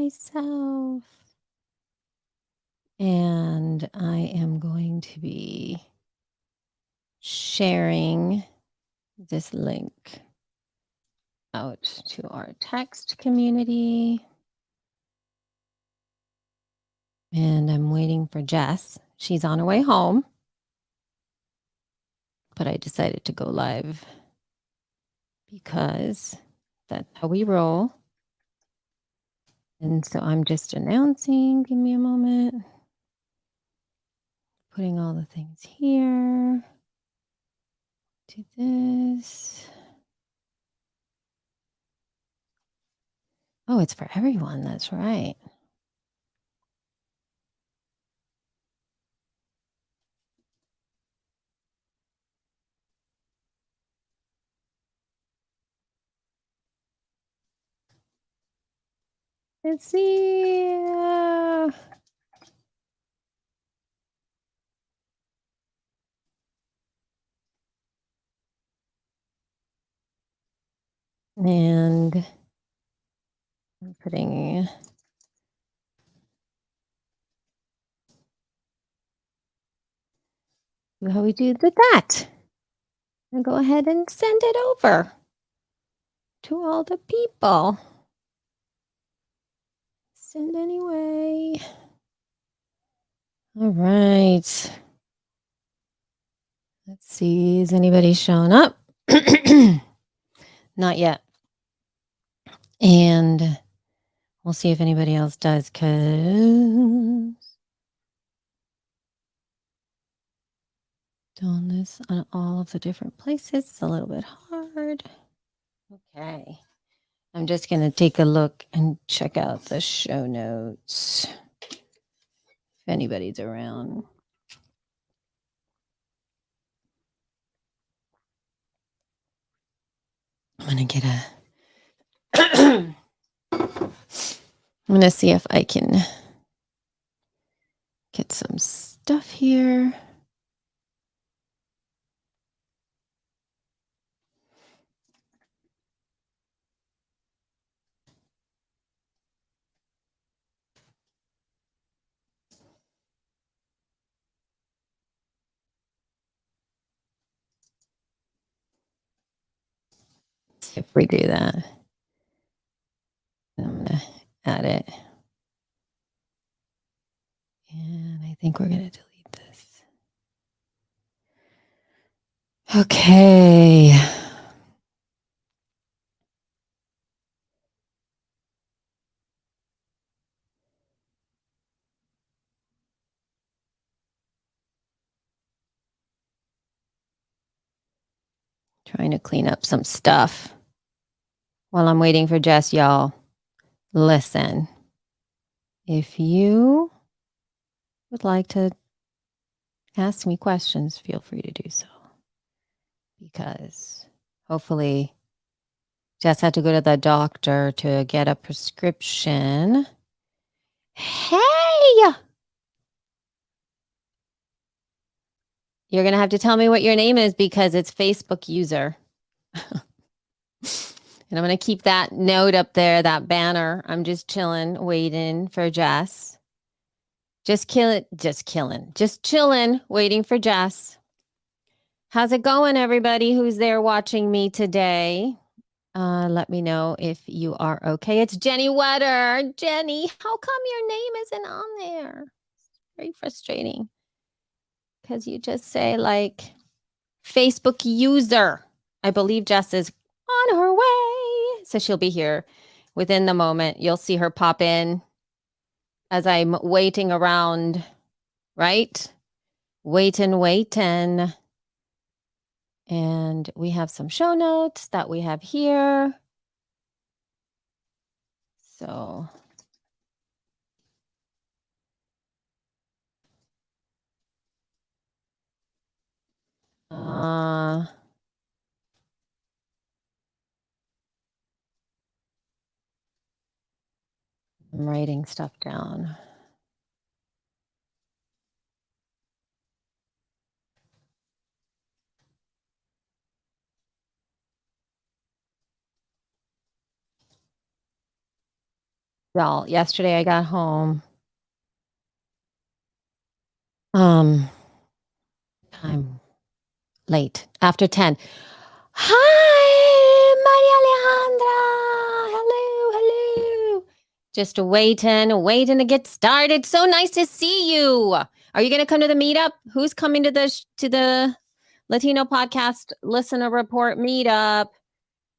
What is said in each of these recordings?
myself. And I am going to be sharing this link out to our text community. And I'm waiting for Jess. She's on her way home. But I decided to go live because that's how we roll. And so I'm just announcing, give me a moment. Putting all the things here. Do this. Oh, it's for everyone. That's right. Let's see. And I'm putting how we do that. And go ahead and send it over to all the people. Send anyway. All right. Let's see. Is anybody showing up? Not yet. And we'll see if anybody else does, because doing this on all of the different places is a little bit hard. Okay. I'm just going to take a look and check out the show notes if anybody's around. I'm going to get I'm going to see if I can get some stuff here. See if we do that. I'm going to add it. And I think we're going to delete this. Okay. Trying to clean up some stuff while I'm waiting for Jess, y'all. Listen, if you would like to ask me questions, feel free to do so. Because hopefully Jess had to go to the doctor to get a prescription. Hey! You're going to have to tell me what your name is because it's Facebook user. And I'm going to keep that note up there, that banner. I'm just chilling, waiting for Jess. Just chilling, waiting for Jess. How's it going, everybody who's there watching me today? Let me know if you are okay. It's Jenny Wetter. Jenny, how come your name isn't on there? It's very frustrating. Because you just say like Facebook user. I believe Jess is on her way. So she'll be here within the moment. You'll see her pop in as I'm waiting around, right? Waiting. And we have some show notes that we have here. So I'm writing stuff down. Y'all, yesterday I got home. Time late after 10. Hi, Maria Alejandra. Hello. Just waiting to get started. So nice to see you. Are you going to come to the meetup? Who's coming to the Latino Podcast Listener Report meetup?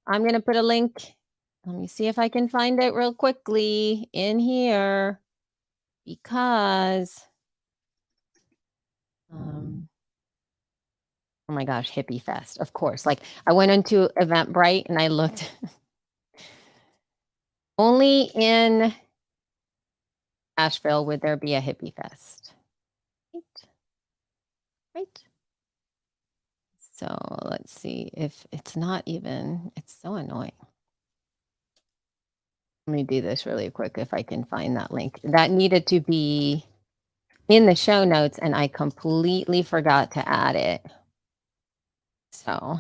I'm going to put a link. Let me see if I can find it real quickly in here because oh my gosh, Hippie Fest, of course. Like I went into Eventbrite and I looked only in Asheville would there be a Hippie Fest. Right. So let's see if it's not even, it's so annoying. Let me do this really quick if I can find that link. That needed to be in the show notes and I completely forgot to add it. So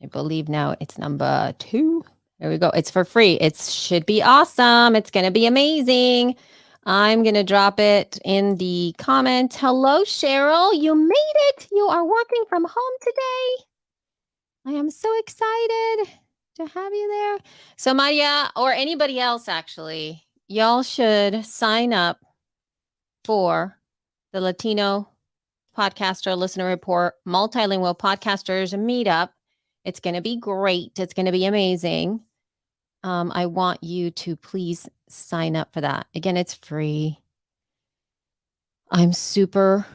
I believe now it's number 2. There we go. It's for free. It should be awesome. It's going to be amazing. I'm going to drop it in the comments. Hello, Cheryl. You made it. You are working from home today. I am so excited to have you there. So Maria, or anybody else actually, y'all should sign up for the Latino Podcaster Listener Report Multilingual Podcasters Meetup. It's going to be great. It's going to be amazing. I want you to please sign up for that. Again, it's free. I'm super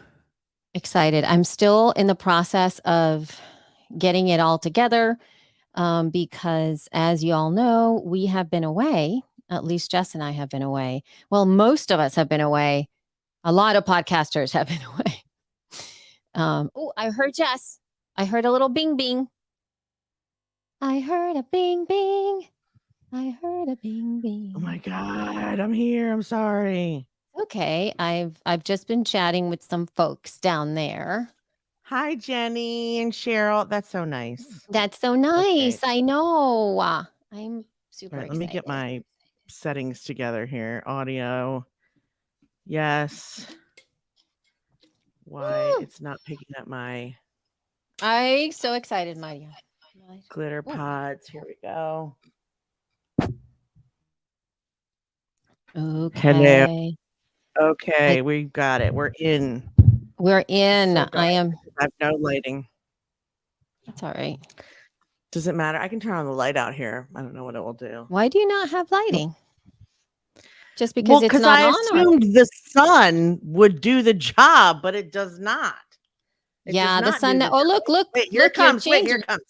excited. I'm still in the process of getting it all together because, as you all know, we have been away. At least Jess and I have been away. Well, most of us have been away. A lot of podcasters have been away. Oh, I heard Jess. I heard a little bing bing. I heard a bing bing. I heard a bing bing. Oh my God, I'm here. I'm sorry. Okay, I've just been chatting with some folks down there. Hi, Jenny and Cheryl. That's so nice. That's so nice. Okay. I know. I'm super excited. Let me get my settings together here. Audio. Yes. Why it's not picking up my I'm so excited, Maria. Glitter pods. Here we go. Okay. Hello. Okay, we've got it. We're in. We're in. So I have no lighting. That's all right. Does it matter? I can turn on the light out here. I don't know what it will do. Why do you not have lighting? Just because it's not I on? Assumed the sun would do the job, but it does not. Yeah, the sun. Oh, look. Wait, here it comes. Wait, here it comes.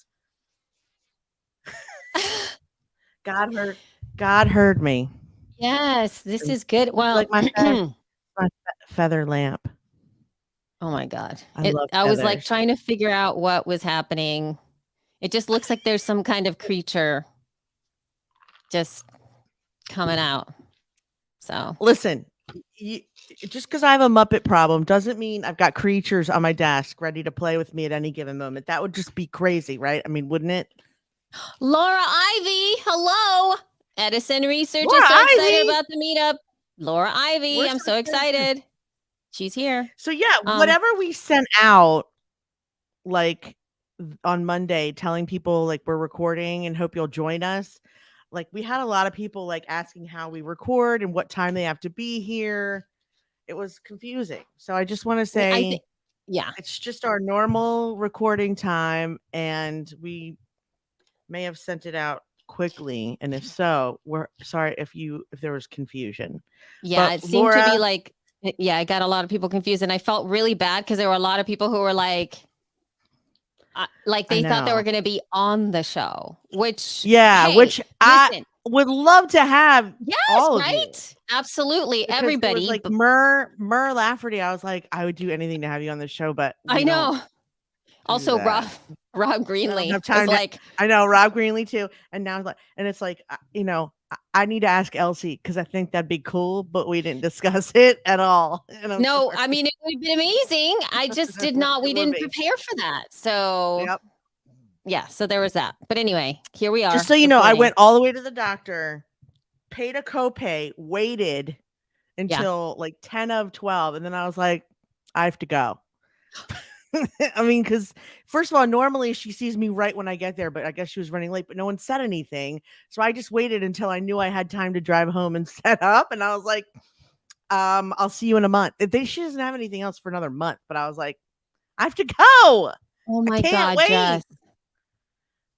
God heard me. Yes, this is good. Well, like my feather lamp. Oh my God. I was like trying to figure out what was happening. It just looks like there's some kind of creature just coming out. So listen, just because I have a Muppet problem doesn't mean I've got creatures on my desk ready to play with me at any given moment. That would just be crazy, right? I mean, wouldn't it? Laura Ivy, hello. Edison Research is so excited about the meetup. Laura Ivy, I'm so excited. She's here. So yeah, whatever we sent out, like on Monday, telling people like we're recording and hope you'll join us. Like we had a lot of people like asking how we record and what time they have to be here. It was confusing. So I just want to say, yeah, it's just our normal recording time, and we may have sent it out quickly, and if so, we're sorry if there was confusion. Yeah, but it seemed to be like, yeah, I got a lot of people confused, and I felt really bad because there were a lot of people who were like they thought they were going to be on the show, which which I would love to have. Yes, all right? Of you. Absolutely, because everybody. Like Mur Lafferty, I was like, I would do anything to have you on the show, but I know. Also, Rob Greenlee was like, I know Rob Greenlee too, and now it's like, I need to ask Elsie because I think that'd be cool, but we didn't discuss it at all. No, I mean, it would have been amazing. I just did not. We didn't prepare for that. So, yeah, so there was that. But anyway, here we are. Just so you know, I went all the way to the doctor, paid a copay, waited until like 10 of 12, and then I was like, I have to go. I mean, because first of all, normally she sees me right when I get there, but I guess she was running late, but no one said anything. So I just waited until I knew I had time to drive home and set up. And I was like, I'll see you in a month. She doesn't have anything else for another month, but I was like, I have to go. Oh I my can't God, wait. Jess.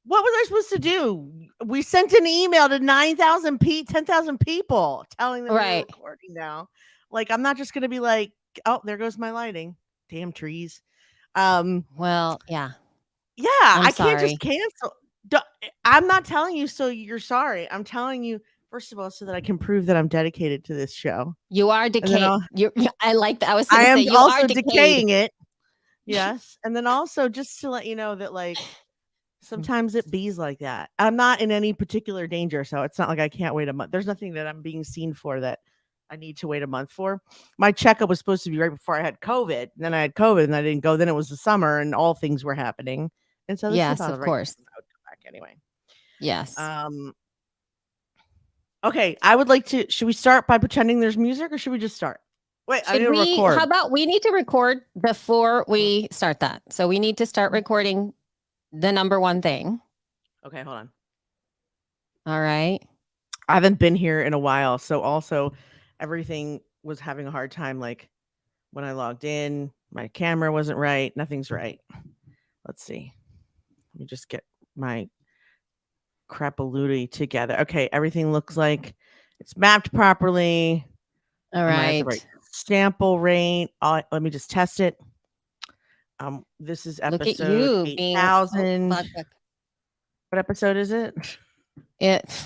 What was I supposed to do? We sent an email to 10,000 people telling them we were recording now. Like, I'm not just going to be like, oh, there goes my lighting. Damn trees. Well, yeah. Yeah, I can't just cancel. I'm not telling you so you're sorry. I'm telling you, first of all, so that I can prove that I'm dedicated to this show. You are decayed. I like that. I was going I to am say you also are decaying it. Yes. And then also just to let you know that like sometimes it bees like that. I'm not in any particular danger, so it's not like I can't wait a month. There's nothing that I'm being seen for that I need to wait a month for. My checkup was supposed to be right before I had COVID. And then I had COVID and I didn't go. Then it was the summer and all things were happening. And so this yes, was of course. I would come back anyway. Yes. Okay, I would like to. Should we start by pretending there's music, or should we just start? Wait, I need to record. How about we need to record before we start that? So we need to start recording the number one thing. Okay, hold on. All right. I haven't been here in a while, so also everything was having a hard time. Like when I logged in, my camera wasn't right. Nothing's right. Let's see. Let me just get my crapalooty together. Okay, everything looks like it's mapped properly. All right. Sample rate. Let me just test it. This is episode 8,000. What episode is it? It's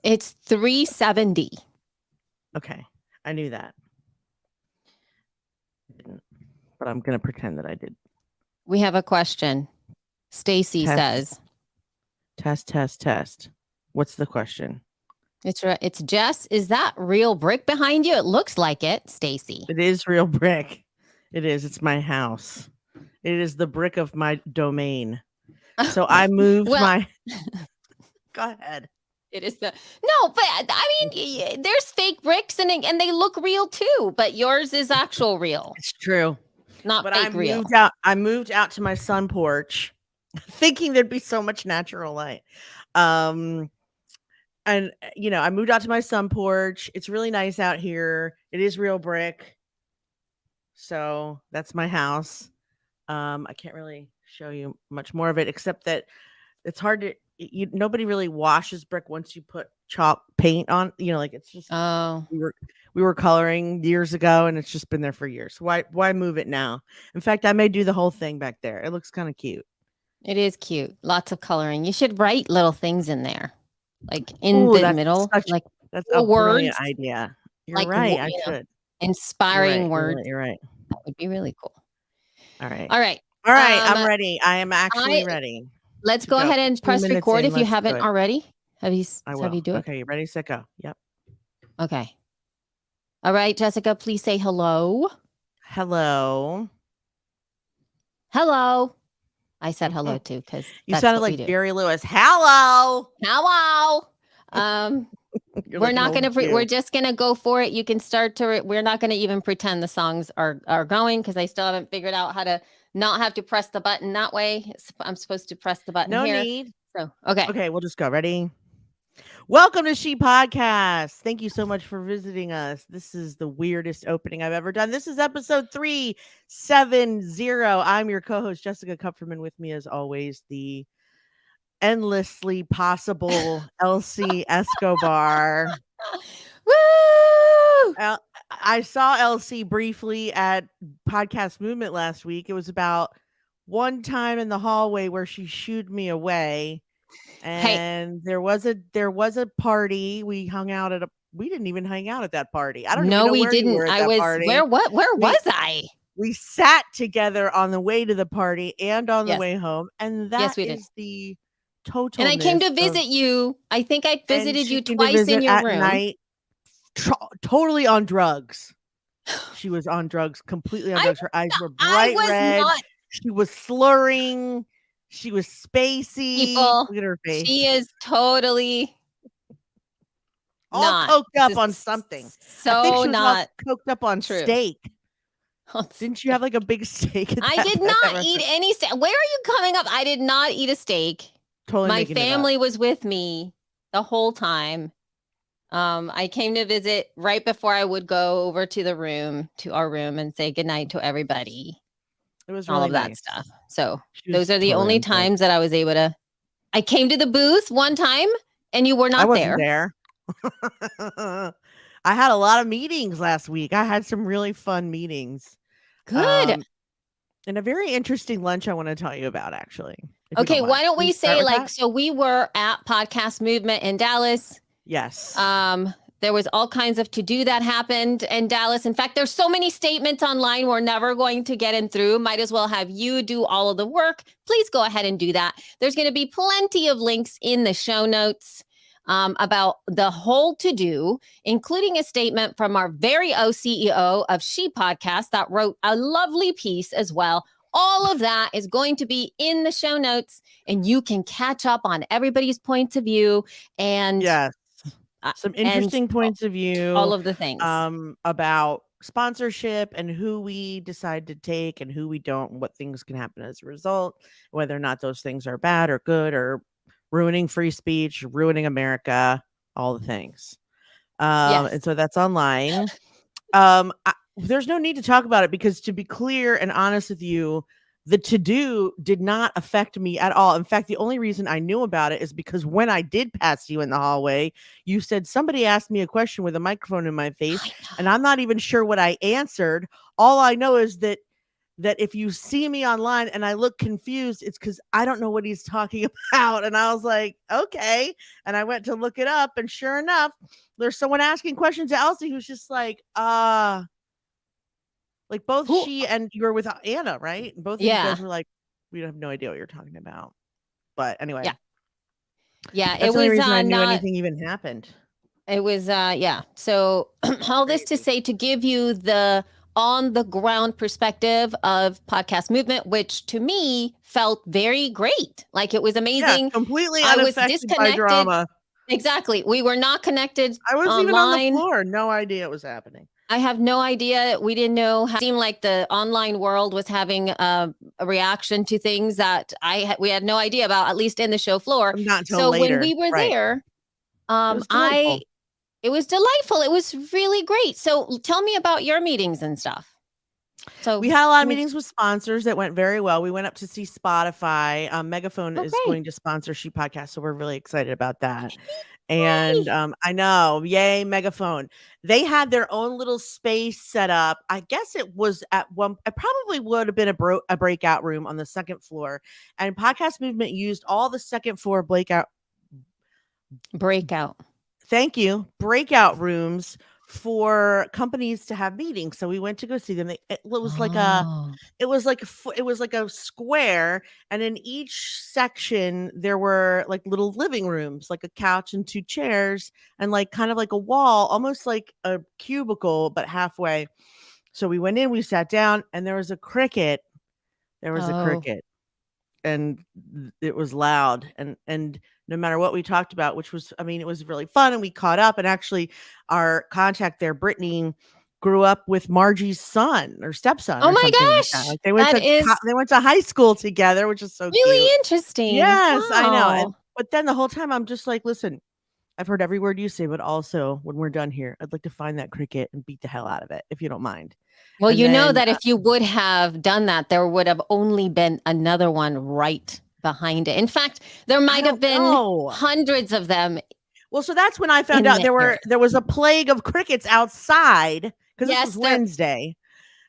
370. Okay, I knew that. But I'm gonna pretend that I did. We have a question. Stacy says. Test. What's the question? It's Jess. Is that real brick behind you? It looks like it, Stacy. It is real brick. It is. It's my house. It is the brick of my domain. So I moved my. Go ahead. It is but I mean, there's fake bricks and they look real too. But yours is actual real. It's true. Not but fake real. I moved out to my sun porch, thinking there'd be so much natural light. And I moved out to my sun porch. It's really nice out here. It is real brick. So that's my house. I can't really show you much more of it, except that it's hard to. Nobody really washes brick once you put chalk paint on. Like it's just. Oh. We were coloring years ago, and it's just been there for years. Why move it now? In fact, I may do the whole thing back there. It looks kind of cute. It is cute. Lots of coloring. You should write little things in there. Like in the middle, that's a brilliant idea. You're right. I should. Inspiring words. You're right. That would be really cool. All right. I'm ready. I am actually ready. Let's go ahead and press record if you haven't already. Have you do it? Okay, you ready, set, go. Yep. Okay. All right, Jessica, please say hello. Hello. Hello. I said hello too because you sounded like Jerry Lewis. Hello. We're not gonna. We're just gonna go for it. You can start to. We're not gonna even pretend the songs are going because I still haven't figured out how to not have to press the button that way. I'm supposed to press the button here. No need. So okay. Okay, we'll just go. Ready? Welcome to She Podcast. Thank you so much for visiting us. This is the weirdest opening I've ever done. This is episode 370. I'm your co-host, Jessica Kupferman. With me, as always, the endlessly possible Elsie Escobar. Woo! I saw Elsie briefly at Podcast Movement last week. It was about one time in the hallway where she shooed me away. And there was a party. We hung out we didn't even hang out at that party. I don't know. No, we didn't. I was party. Where was I? We sat together on the way to the party and on the way home. And that is the total. And I came to visit you. I think I visited you twice in your room. Night, totally on drugs. She was on drugs, completely on drugs. Her eyes were bright red. She was slurring. She was spacey. People, look at her face. She is totally. all not. coked This up is on something. I think so she was all not coked up on true. steak. Didn't you have like a big steak at I that, did at that not eat restaurant? any steak. Where are you coming up? I did not eat a steak. Totally My making it up. family was with me the whole time. I came to visit right before I would go over to our room and say goodnight to everybody. It was All really of that nice. stuff. So She those was are the totally only on point. times that I was able to. I came to the booth one time and you were I not wasn't there. there. I had a lot of meetings last week. I had some really fun meetings. Good. And a very interesting lunch I want to tell you about, actually. If you don't Okay, mind. why don't Can we start say with like that? so we were at Podcast Movement in Dallas. Yes. There was all kinds of to do that happened in Dallas. In fact, there's so many statements online we're never going to get in through. Might as well have you do all of the work. Please go ahead and do that. There's going to be plenty of links in the show notes about the whole to do, including a statement from our very own CEO of She Podcast that wrote a lovely piece as well. All of that is going to be in the show notes, and you can catch up on everybody's points of view and yes. Some interesting and points of view all of the things. about sponsorship and who we decide to take and who we don't, and what things can happen as a result, whether or not those things are bad or good or ruining free speech, ruining America, all the things. Yes. And so that's online. There's no need to talk about it because, to be clear and honest with you, the to do did not affect me at all. In fact, the only reason I knew about it is because when I did pass you in the hallway, you said somebody asked me a question with a microphone in my face, and I'm not even sure what I answered. All I know is that if you see me online and I look confused, it's because I don't know what he's talking about. And I was like, okay. And I went to look it up, and sure enough, there's someone asking questions to Elsie who's just like both Who? she and you were with Anna, right? And both of you Yeah. guys were like, we have no idea what you're talking about. But anyway, Yeah. Yeah. that's It the only was reason I knew not. anything even happened. It was yeah. So all this to Crazy. say to give you the on the ground perspective of Podcast Movement, which to me felt very great. Like it was Yeah, amazing. completely I was unaffected by disconnected. drama. Exactly. We were not connected I wasn't even on the online. floor. No idea it was happening. I have no idea. We didn't know. It seemed like the online world was having a reaction to things that we had no idea about, at least in the show floor. Not until So later. when we were Right. there, It was delightful. it was delightful. It was really great. So tell me about your meetings and stuff. So we had a lot of meetings with sponsors that went very well. We went up to see Spotify. Megaphone is going to sponsor She Podcast, so we're really excited about that. And I know, yay, Megaphone. They had their own little space set up. I guess it was it probably would have been a breakout room on the second floor. And Podcast Movement used all the second floor breakout. Thank you. Breakout rooms for companies to have meetings. So we went to go see them. It was like a square, and in each section there were like little living rooms, like a couch and two chairs, and like kind of like a wall, almost like a cubicle, but halfway. So we went in, we sat down, and there was a cricket. And it was loud, and no matter what we talked about, which was, I mean, it was really fun, and we caught up. And actually our contact there, Brittany, grew up with Margie's son or stepson. Oh or my something gosh, like that. Like they went to high school together, which is so really cute. interesting. Yes, wow. I know. But then the whole time I'm just like, listen, I've heard every word you say, but also when we're done here, I'd like to find that cricket and beat the hell out of it, if you don't mind. Well, and you then, know that if you would have done that, there would have only been another one right behind it. In fact, there might have been hundreds of them. Well, so that's when I found out there was a plague of crickets outside, because this was Wednesday.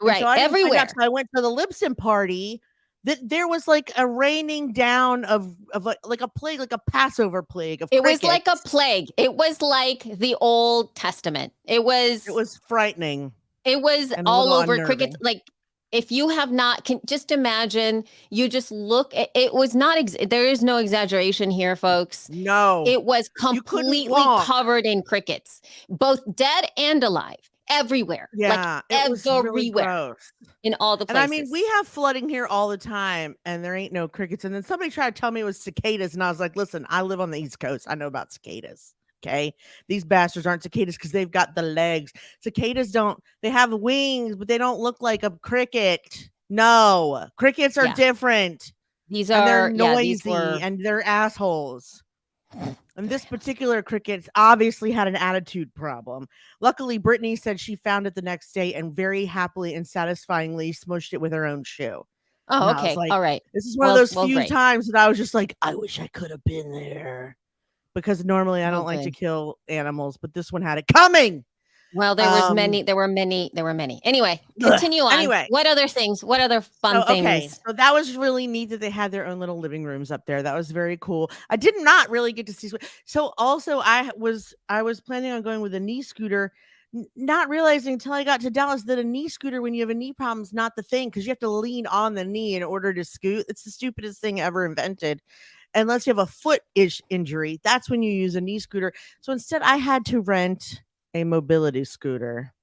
Right, so I everywhere. I went to the Libsyn Party. That there was like a raining down of like a plague, like a Passover plague of crickets. It was like a plague. It was like the Old Testament. It was frightening. It was all over crickets. Like, if you have not, just imagine, you just look, it was not, there is no exaggeration here, folks. No. It was completely covered in crickets, both dead and alive, everywhere. Yeah, like it was really gross. In all the places. And I mean, we have flooding here all the time, and there ain't no crickets. And then somebody tried to tell me it was cicadas, and I was like, listen, I live on the East Coast. I know about cicadas. Okay. These bastards aren't cicadas because they've got the legs. Cicadas they have wings, but they don't look like a cricket. No, crickets are Yeah. different These and they're are, yeah, these noisy were. and they're assholes. And this particular cricket obviously had an attitude problem. Luckily, Brittany said she found it the next day and very happily and satisfyingly smushed it with her own shoe. And Oh, I was okay. like, All right. this is one of those few Great. times that I was just like, I wish I could have been there. Because normally I don't like to Good. kill animals, but this one had it coming. Well, there were many. Anyway, continue on. Anyway. What other things? What other fun things? So that was really neat that they had their own little living rooms up there. That was very cool. I did not really get to see. So also I was planning on going with a knee scooter, not realizing until I got to Dallas that a knee scooter, when you have a knee problem, is not the thing because you have to lean on the knee in order to scoot. It's the stupidest thing ever invented. Unless you have a foot-ish injury, that's when you use a knee scooter. So instead I had to rent a mobility scooter.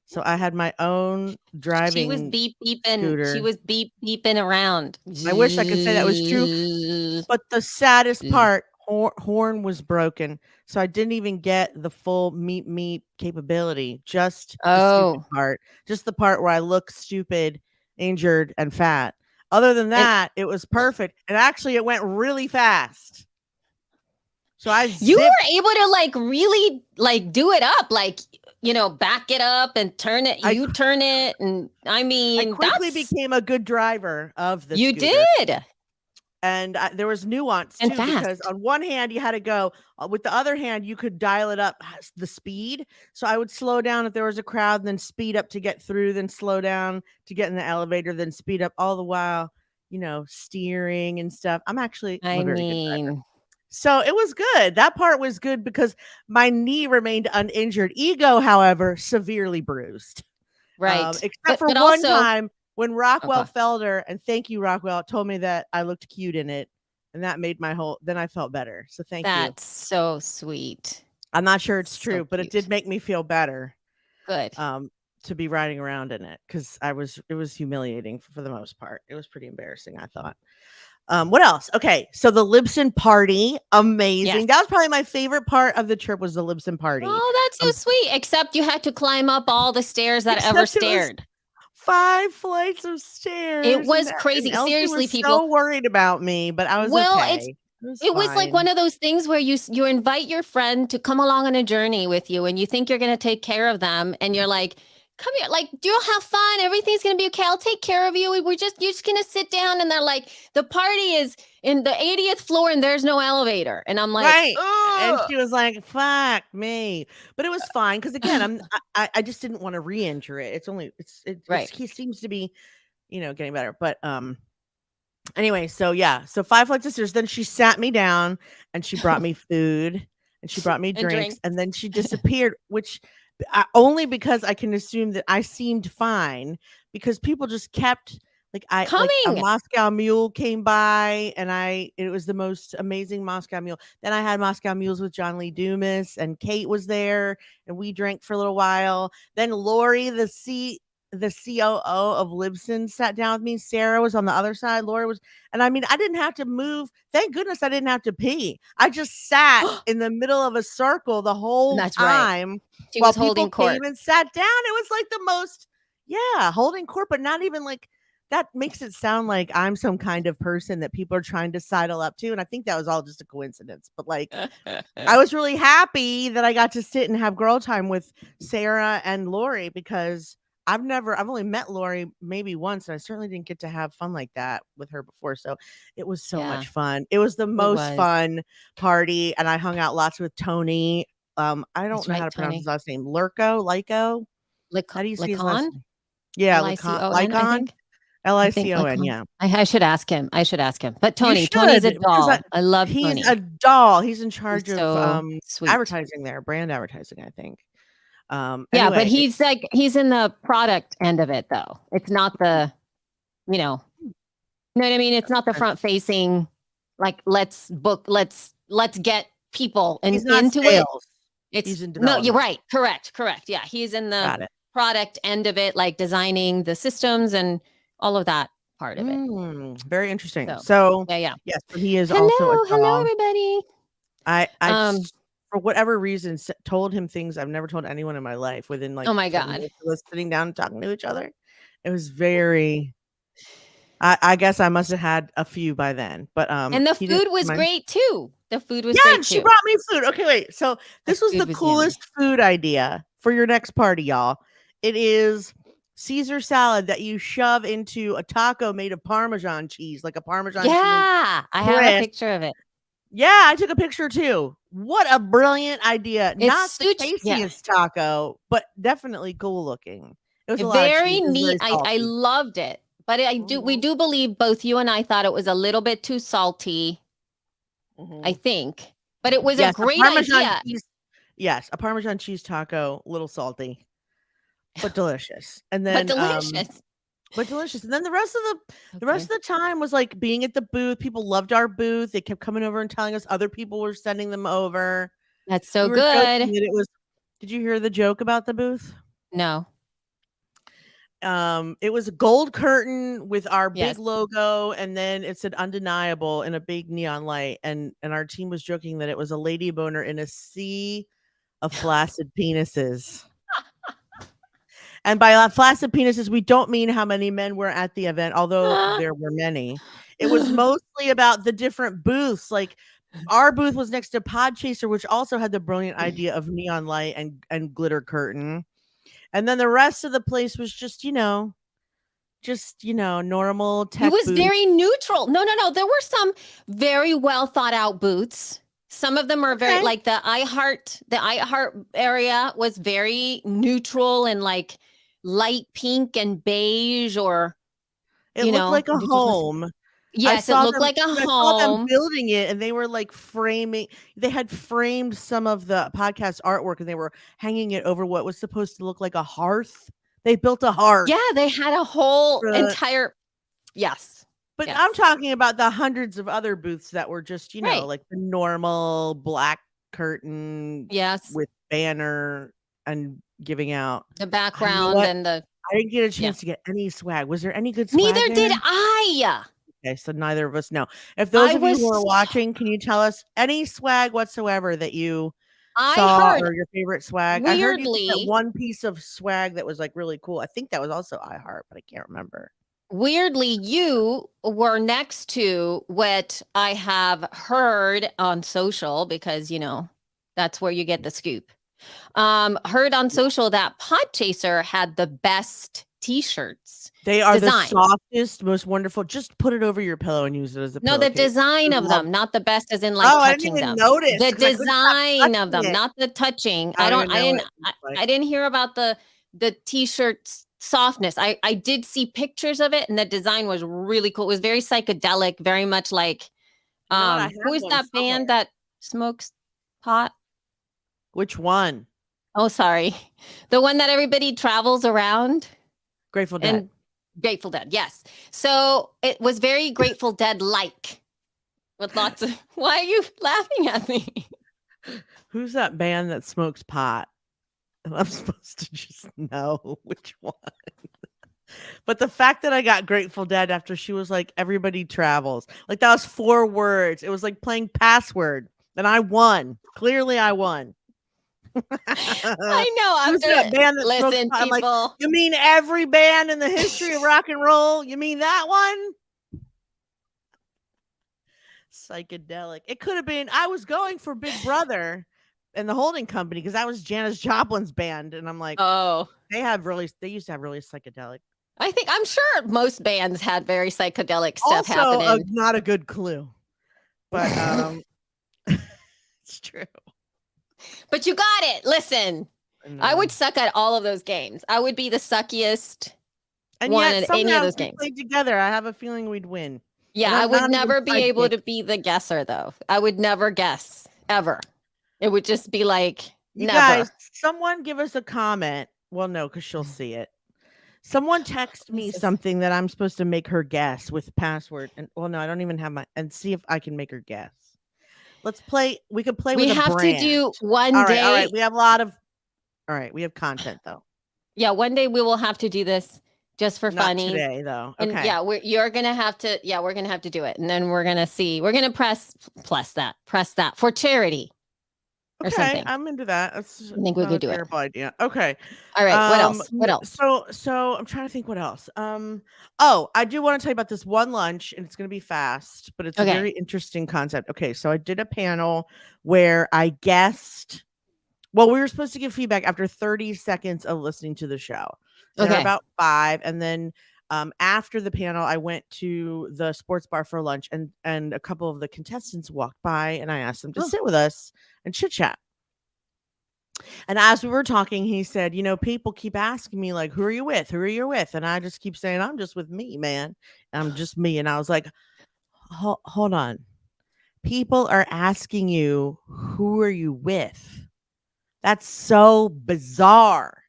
So I had my own driving. She was beeping. scooter. She was beeping around. I wish I could say that was true, but the saddest part, horn was broken, so I didn't even get the full meet capability. Just the stupid part, just the part where I look stupid, injured, and fat. Other than that, it was perfect, and actually, it went really fast. So you were able to really do it up, back it up and turn it. You turn it, and I mean, I quickly became a good driver of the. You scooter. did, and there was nuance too, because on one hand you had to go, with the other hand you could dial it up the speed. So I would slow down if there was a crowd, then speed up to get through, then slow down to get in the elevator, then speed up, all the while, steering and stuff. I'm actually a very good driver. So it was good. That part was good because my knee remained uninjured. Ego, however, severely bruised. Right. Except for one time when Rockwell Felder, and thank you, Rockwell, told me that I looked cute in it. And that made then I felt better. So thank you. That's so sweet. I'm not sure it's true, but it did make me feel better. Good. To be riding around in it, because it was humiliating for the most part. It was pretty embarrassing, I thought. What else? Okay, so the Libsyn Party, amazing. Yes. That was probably my favorite part of the trip, was the Libsyn Party. Oh, that's so sweet. Except you had to climb up all the stairs that ever stared. 5 flights of stairs. It was crazy. Seriously, was people so worried about me, but I was okay. It was like one of those things where you invite your friend to come along on a journey with you, and you think you're going to take care of them, and you're like, come here, you'll have fun. Everything's going to be okay. I'll take care of you. You're just going to sit down. And they're like, the party is in the 80th floor and there's no elevator. And I'm like, right. And she was like, fuck me. But it was fine. Cause again, I just didn't want to re-injure it. He seems to be, getting better. But, anyway, so 5 flights of stairs. Then she sat me down and she brought me food and she brought me drinks. And then she disappeared, which only because I can assume that I seemed fine, because people just kept coming. A Moscow Mule came by, and it was the most amazing Moscow Mule. Then I had Moscow Mules with John Lee Dumas, and Kate was there, and we drank for a little while. Then Lori, the COO of Libsyn, sat down with me. Sarah was on the other side. Lori was, and I didn't have to move. Thank goodness I didn't have to pee. I just sat in the middle of a circle the whole time. Right. She was holding court. Came and sat down. It was like the most, holding court, but not even like that. Makes it sound like I'm some kind of person that people are trying to sidle up to. And I think that was all just a coincidence. But I was really happy that I got to sit and have girl time with Sarah and Lori, because I've only met Lori maybe once, and I certainly didn't get to have fun like that with her before. So it was so much fun. It was the most fun party. And I hung out lots with Tony. I don't know how to pronounce his last name. Lyco. How do you say his last name? Yeah, Lycon. Licon. Yeah. I should ask him. But Tony's a doll. I love Tony. He's a doll. He's in charge of advertising there, brand advertising, I think. Anyway, but he's in the product end of it, though. It's not the, you know what I mean? It's not the front facing, let's get people into sales. He's in development. No, you're right. Correct. Yeah. He's in the product end of it, designing the systems and all of that part of it. Very interesting. So yeah. Yes, he is also a doll. Hello, everybody. I for whatever reason, told him things I've never told anyone in my life within like Oh my 10 God. minutes of us sitting down and talking to each other. It was very. I guess I must have had a few by then, but And the he didn't food was mind. great too. The food was Yeah, great and she too. brought me food. Okay, wait. So this was food the was coolest yummy. food idea for your next party, y'all. It is Caesar salad that you shove into a taco made of Parmesan cheese, like a Parmesan cheese Yeah, I have a twist. picture of it. Yeah, I took a picture too. What a brilliant idea. It's Not the yeah, tastiest taco, but definitely cool looking. It was a lot of cheese. very It was neat. very I salty. loved it, but we Mhm, do believe both you and I thought it was a little bit too salty. I mhm. think, but it was a Yes, a great Parmesan idea. cheese. Yes, a Parmesan cheese taco, a little salty, but delicious. And But then delicious. but delicious. And then the rest of the rest Okay. of the time was like being at the booth. People loved our booth. They kept coming over and telling us other people were sending them over. That's We so were joking good. that it was. Did you hear the joke about the booth? No. It was a gold curtain with our big Yes. logo, and then it said undeniable in a big neon light. And our team was joking that it was a lady boner in a sea of flaccid penises. And by flaccid penises, we don't mean how many men were at the event, although there were many. It was mostly about the different booths. Like our booth was next to Podchaser, which also had the brilliant idea of neon light and glitter curtain. And then the rest of the place was just normal It tech was booth. very neutral. No, no, no. There were some very well thought out booths. Some of them are very Okay. like the iHeart area was very neutral and like light pink and beige or It looked like a it just was home. yes, it looked like a I saw them home. building it, and they were, like, framing they had framed some of the podcast artwork, and they were hanging it over what was supposed to look like a hearth. They built a Yeah, hearth. they had a whole Uh, entire yes. but I'm Yes. talking about the hundreds of other booths that were just, Right. like the normal black curtain Yes. with banner and giving out. The You know background what? and the I didn't get a yeah. chance to get any swag. Was there any good swag Neither there? did I. Okay, so neither of us know. If those I of you who are was watching, can you tell us any swag whatsoever that you I saw heard or your favorite swag? I heard you could get weirdly one piece of swag that was, like, really cool. I think that was also iHeart, but I can't remember. weirdly, you were next to what I have heard on social because, that's where you get the scoop. Heard on social that Podchaser had the best t-shirts They are the design. softest, most wonderful. Just put it over your pillow and use it as a No, the pillowcase. design I of love them, not the best as in like Oh, I didn't touching even them. notice The 'cause I couldn't stop design of touching them, it. not the touching. I I don't don't even I know what didn't it looks like. I didn't hear about the t-shirt's softness. I did see pictures of it and the design was really cool. It was very psychedelic, very much like You know what? I who have is one that band somewhere. that smokes pot? Which one? Oh, sorry. The one that everybody travels around Grateful Dead. and Grateful Dead. Yes. So it was very Grateful Dead like with lots of why are you laughing at me? Who's that band that smokes pot? I'm supposed to just know which one. But the fact that I got Grateful Dead after she was like, everybody travels. Like that was 4 words. It was like playing password. And I won. Clearly I won. I know Who's that after band that smokes listen, pot? I'm like, people. you mean every band in the history of rock and roll? You mean that one? Psychedelic. It could have been, I was going for Big Brother and the holding company because that was Janis Joplin's band. And I'm like, Oh, they used to have really psychedelic. I'm sure most bands had very psychedelic stuff Also, happening. not a good clue, but it's true. But you got it. Listen, I would suck at all of those games. I would be the suckiest and one yet at any somehow of those if we games. played together. I have a feeling we'd win. Yeah, And I I'm would not even never be able sidekick. to be the guesser, though. I would never guess, ever. It would just be like, You never. guys, someone give us a comment. Well, no, because she'll see it. Someone text me something that I'm supposed to make her guess with password. And well, no, I don't even have and see if I can make her guess. Let's play. We could play with a brand. We have to do one All day. right. We have a lot of. All right. We have content though. Yeah, one day we will have to do this just for Not funnies. today though. Okay. And yeah, you're gonna have to. Yeah, we're gonna have to do it, and then we're gonna see. We're gonna press that for charity. or Okay, something. I'm into that. That's I think we not a could do it. terrible idea. Okay. All right. What else? What else? So I'm trying to think what else. Oh, I do want to tell you about this one lunch, and it's going to be fast, but it's a Okay. very interesting concept. Okay, so I did a panel where I guessed. Well, we were supposed to give feedback after 30 seconds of listening to the show. There were Okay. about 5, and then after the panel, I went to the sports bar for lunch, and a couple of the contestants walked by, and I asked them to Oh, sit with us and chit chat. And as we were talking, he said, people keep asking me, like, who are you with? Who are you with? And I just keep saying, I'm just with me, man. I'm just me. And I was like, hold on. People are asking you, who are you with? That's so bizarre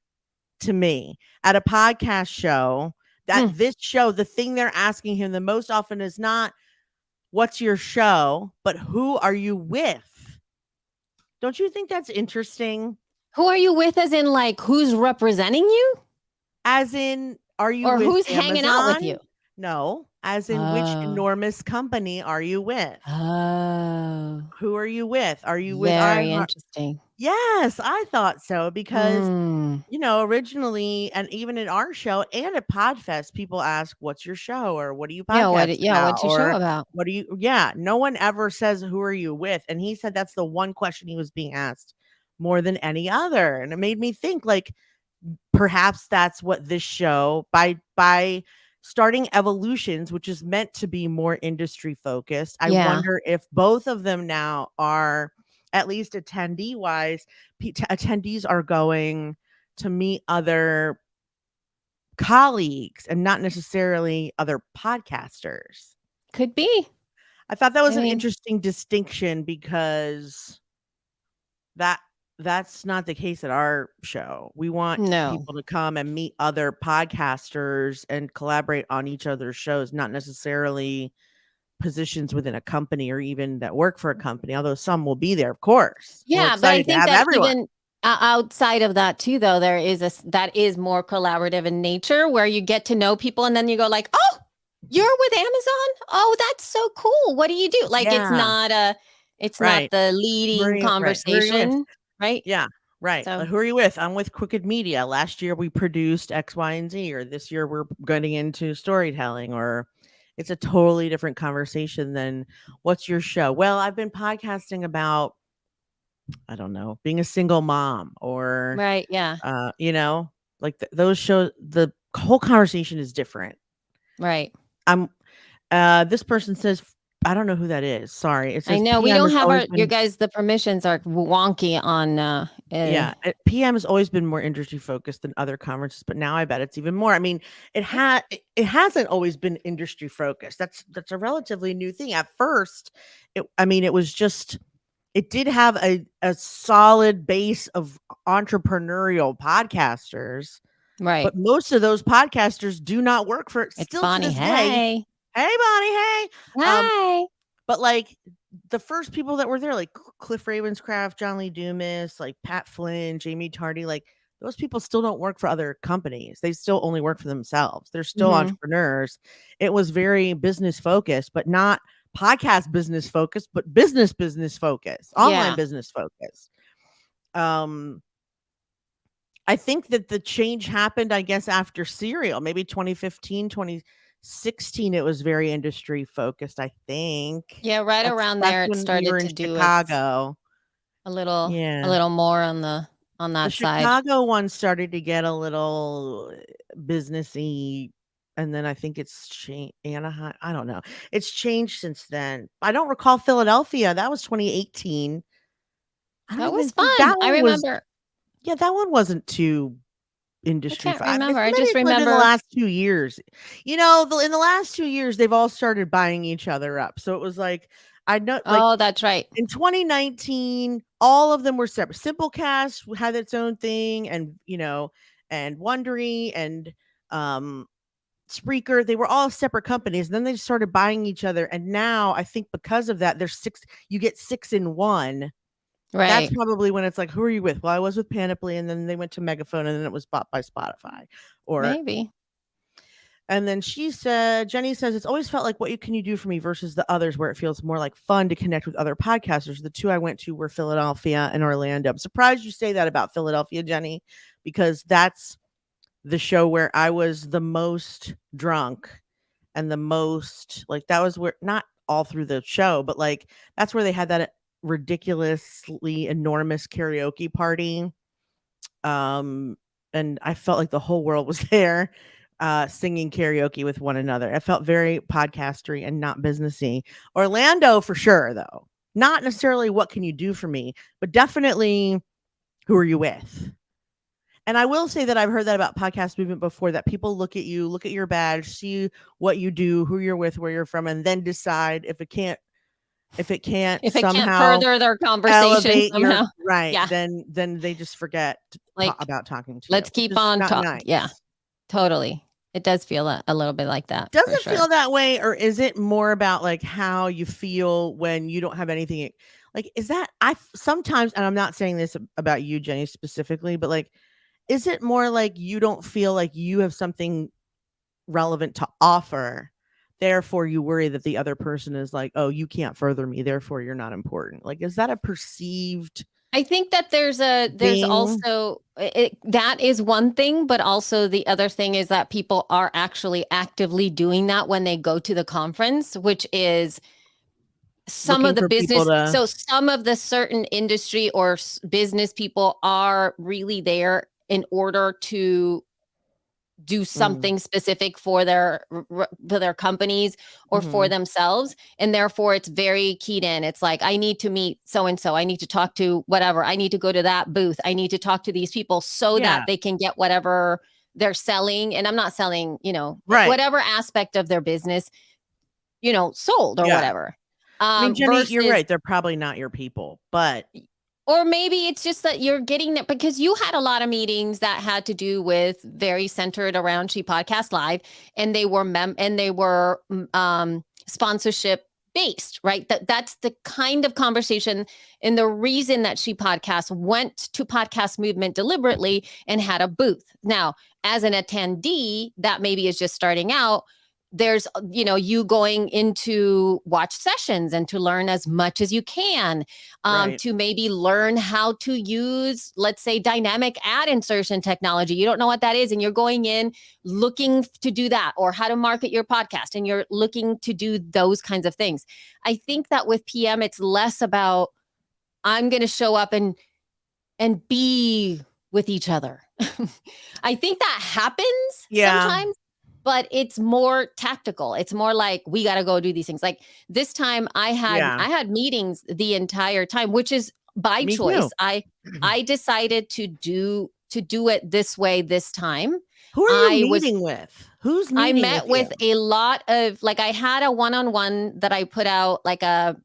to me at a podcast show. That mm. this show, the thing they're asking him the most often is not what's your show, but who are you with? Don't you think that's interesting? Who are you with? As in, like, who's representing you, As in, are you or with who's hanging out with you? Amazon? No. As in, which Oh. enormous company are you with? Oh. Who are you with? Are you with Very iHeart? interesting. Yes, I thought so because, Mm. originally, and even in our show and at Podfest, people ask, what's your show? Or what do you Yeah. podcast Yeah. about? What's your show Or about? what do you, yeah, no one ever says, who are you with? And he said that's the one question he was being asked more than any other. And it made me think, like, perhaps that's what this show, by starting Evolutions, which is meant to be more industry focused, I Yeah. wonder if both of them now are, at least attendee wise, attendees are going to meet other colleagues and not necessarily other podcasters. Could be. I thought that I was an mean, interesting distinction because that that's not the case at our show. We want no. people to come and meet other podcasters and collaborate on each other's shows, not necessarily positions within a company or even that work for a company, although some will be there, of course. We're Yeah, but I excited to think have that everyone. even outside of that too, though, there is that is more collaborative in nature, where you get to know people and then you go like, oh, you're with Amazon? Oh, that's so cool. What do you do? Like, Yeah, it's not right. the leading Right. Who are you with? conversation, right? Yeah, right. So Like, who are you with? I'm with Crooked Media. Last year we produced X, Y, and Z, or this year we're getting into storytelling, or it's a totally different conversation than what's your show? Well, I've been podcasting about, I don't know, being a single mom, or right, yeah, like those shows, the whole conversation is different. right. I'm this person says, I don't know who that is. Sorry. It I says know we PM don't has have always your been. guys. The permissions are wonky on. Yeah, PM has always been more industry focused than other conferences, but now I bet it's even more. I mean, it hasn't always been industry focused. That's a relatively new thing. At first, it was just, it did have a solid base of entrepreneurial podcasters, right. but most of those podcasters do not work for, It's still to Bonnie. this day. Hey, Hey, Bonnie. Hey. Um, hi. but like the first people that were there, like Cliff Ravenscraft, John Lee Dumas, like Pat Flynn, Jamie Tardy, like those people still don't work for other companies. They still only work for themselves. They're still Mm-hmm. entrepreneurs. It was very business focused, but not podcast business focused, but business focused, online Yeah. business focused. I think that the change happened, I guess, after Serial, maybe 2015, 2016. It was very industry focused, I think. Yeah, right around That's there it when we started were in to do its Chicago. a Yeah. little more on The that side. Chicago one started to get a little businessy, and then I think it's changed. Anaheim, I don't know. It's changed since then. I don't recall Philadelphia. That was 2018. I don't That even was think fun. that I one was. remember. Yeah, that one wasn't too I industry can't fi remember. I maybe just it's been in the remember. last 2 years. In the last 2 years, they've all started buying each other up. So it was like, I know, like, Oh, that's right. in 2019, all of them were separate. Simplecast had its own thing, and Wondery and Spreaker, they were all separate companies. And then they just started buying each other. And now I think because of that, there's you get 6 in one. That's Right. probably when it's like, who are you with? Well, I was with Panoply, and then they went to Megaphone, and then it was bought by Spotify. Or Maybe. And then Jenny says, it's always felt like can you do for me versus the others where it feels more like fun to connect with other podcasters. The two I went to were Philadelphia and Orlando. I'm surprised you say that about Philadelphia, Jenny, because that's the show where I was the most drunk and the most that was where, not all through the show, but that's where they had that ridiculously enormous karaoke party. And I felt like the whole world was there singing karaoke with one another. It felt very podcastery and not businessy. Orlando for sure, though. Not necessarily what can you do for me, but definitely who are you with? And I will say that I've heard that about podcast movement before, that people look at you, look at your badge, see what you do, who you're with, where you're from, and then decide if it can't somehow further their conversation somehow. Right. Yeah. Then they just forget about talking to let's you. keep on talking. Nice. Yeah, totally. It does feel a little bit like that. Does it feel that way, or is it more about how you feel when you don't have anything? Is that sometimes, and I'm not saying this about you, Jenny, specifically, but is it more like you don't feel like you have something relevant to offer, therefore you worry that the other person is oh, you can't further me, therefore you're not important? Is that a perceived? I think that there's also that is one thing, but also the other thing is that people are actually actively doing that when they go to the conference, which is some of the business. So some of the certain industry or business people are really there in order to do something specific for their companies or for themselves. And therefore it's very keyed in. It's I need to meet so-and-so. I need to talk to whatever. I need to go to that booth. I need to talk to these people so that they can get whatever they're selling. And I'm not selling, whatever aspect of their business, sold or whatever. I mean, Jenny, you're right. They're probably not your people, but... Or maybe it's just that you're getting that because you had a lot of meetings that had to do with very centered around She Podcast Live, and they were sponsorship based, right? That's the kind of conversation, and the reason that She Podcast went to Podcast Movement deliberately and had a booth. Now, as an attendee, that maybe is just starting out. There's, you going into watch sessions and to learn as much as you can, to maybe learn how to use, let's say, dynamic ad insertion technology. You don't know what that is, and you're going in looking to do that, or how to market your podcast, and you're looking to do those kinds of things. I think that with PM, it's less about, I'm going to show up and be with each other. I think that happens sometimes. But it's more tactical. It's more we got to go do these things. This time I had meetings the entire time, which is by choice. I decided to do it this way this time. Who are you meeting with? Who's meeting I met with a lot of I had a one-on-one that I put out,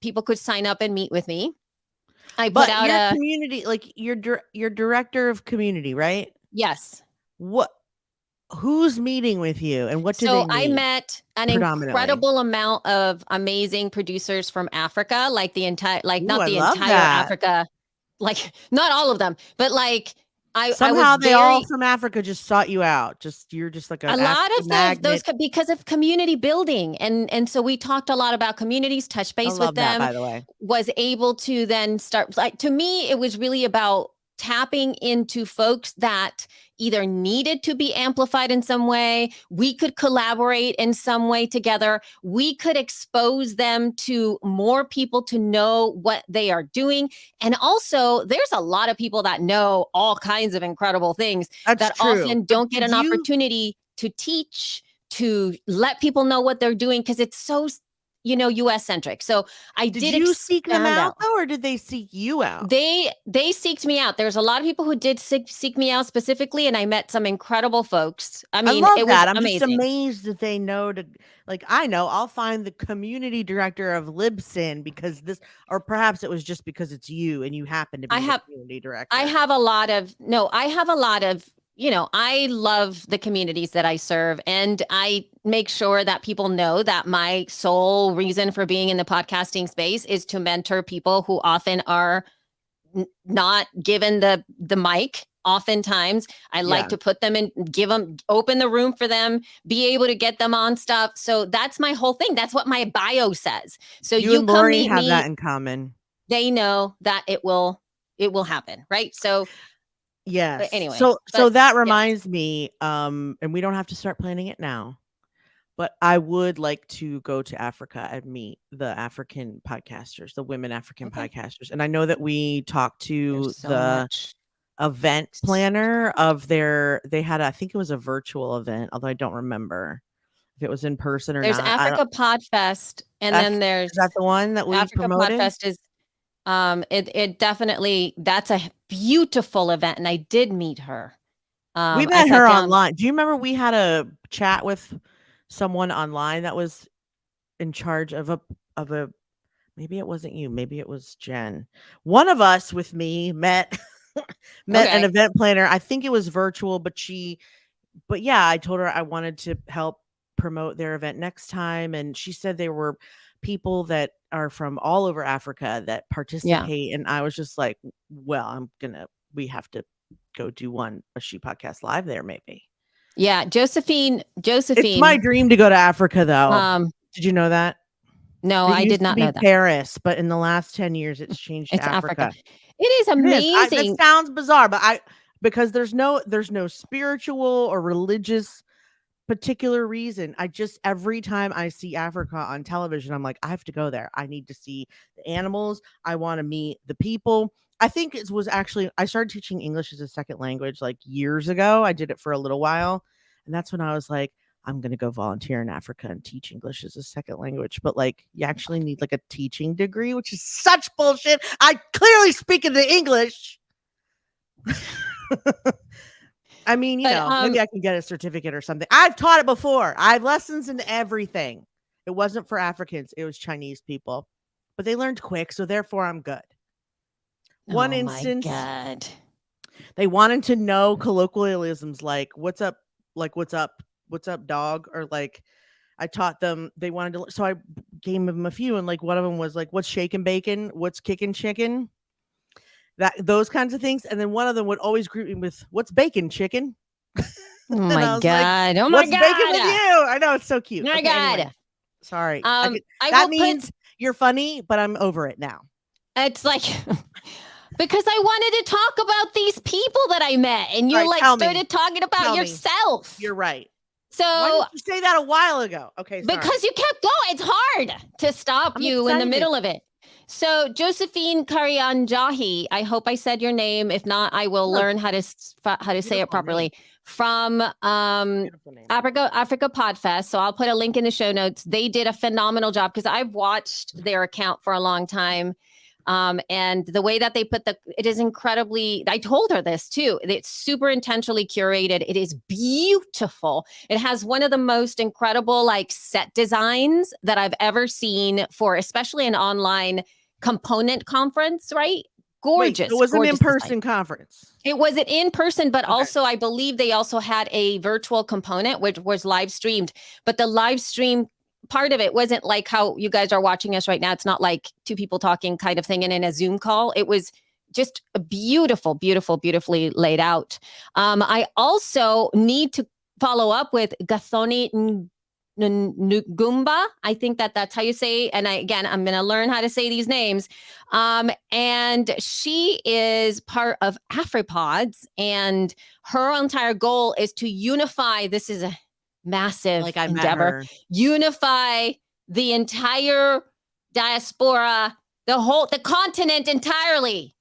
people could sign up and meet with me. I put out your community, your director of community, right? Yes. Who's meeting with you, and what do they need? So I met an incredible amount of amazing producers from Africa, the entire, not the entire Africa, not all of them, but somehow they all from Africa just sought you out. You're just a lot of those because of community building, and so we talked a lot about communities, touch base with them. By the way, was able to then start. To me, it was really about tapping into folks that either needed to be amplified in some way. We could collaborate in some way together. We could expose them to more people to know what they are doing. And also, there's a lot of people that know all kinds of incredible things that often don't get an opportunity to teach, to let people know what they're doing, because it's so US centric. So did you seek them out though, or did they seek you out? They seeked me out. There's a lot of people who did seek me out specifically, and I met some incredible folks. I mean, love it that. was I'm amazing. just amazed that they know to I know I'll find the community director of Libsyn because or perhaps it was just because it's you and you happen to be the community director. I have a lot of I love the communities that I serve, and I make sure that people know that my sole reason for being in the podcasting space is to mentor people who often are not given the mic oftentimes. I like Yeah. to put them in, open the room for them, be able to get them on stuff. So that's my whole thing. That's what my bio says. So You and come Lori meet have me. that in common. They know that it will happen, right? So yes. anyway, So that reminds me, and we don't have to start planning it now, but I would like to go to Africa and meet the African podcasters, the women African podcasters. And I know that we talked to the event planner of they had, I think it was a virtual event, although I don't remember if it was in person or there's not. Africa Podfest, and then there's is that the one that we Africa promoted? Podfest is it definitely, that's a beautiful event, and I did meet her. We met her online. Do you remember we had a chat with someone online that was in charge of a maybe it wasn't you, maybe it was Jen. One of us with me met an event planner. I think it was virtual, but yeah, I told her I wanted to help promote their event next time, and she said there were people that are from all over Africa that participate, and I was just like, well, we have to go do a She Podcast Live there maybe. Yeah, Josephine. It's my dream to go to Africa though. Did you know that? No, I did not know that. Paris, but in the last 10 years it's changed to Africa. It is amazing. That sounds bizarre, but because there's no spiritual or religious particular reason. Every time I see Africa on television, I'm like, I have to go there. I need to see the animals. I want to meet the people. I think it was actually, I started teaching English as a second language like years ago. I did it for a little while. And that's when I was like, I'm going to go volunteer in Africa and teach English as a second language. But like, you actually need like a teaching degree, which is such bullshit. I clearly speak in the English. I mean, maybe I can get a certificate or something. I've taught it before. I have lessons in everything. It wasn't for Africans. It was Chinese people, but they learned quick. So therefore I'm good. One instance, they wanted to know colloquialisms like, what's up, dog? Or like, I taught them, they wanted to, so I gave them a few. And like, one of them was like, what's shaking bacon? What's kicking chicken? Those kinds of things. And then one of them would always greet me with, what's bacon, chicken? Oh my God. Like, oh my God. Bacon with you? I know, it's so cute. Oh my God. Anyway. Sorry. That means you're funny, but I'm over it now. It's like, because I wanted to talk about these people that I met, and you started talking about yourself. You're right. So why did you say that a while ago? Okay. Sorry. Because you kept going. It's hard to stop you in the middle of it. So Josephine Karianjahi, I hope I said your name. If not, I will learn how to say it properly. Name. From Africa Podfest. So I'll put a link in the show notes. They did a phenomenal job because I've watched their account for a long time. And the way that they put it is incredibly, I told her this too. It's super intentionally curated. It is beautiful. It has one of the most incredible set designs that I've ever seen for especially an online component conference, right? Gorgeous. Wait, it was an in-person conference. It was an in-person, but also I believe they also had a virtual component, which was live streamed. But the live stream part of it wasn't like how you guys are watching us right now. It's not like two people talking kind of thing and in a Zoom call. It was just a beautifully laid out. I also need to follow up with Gathoni Ngumba. I think that's how you say it. And I'm going to learn how to say these names. And she is part of AfriPods, and her entire goal is to unify. This is a massive endeavor. Unify the entire diaspora, the continent entirely,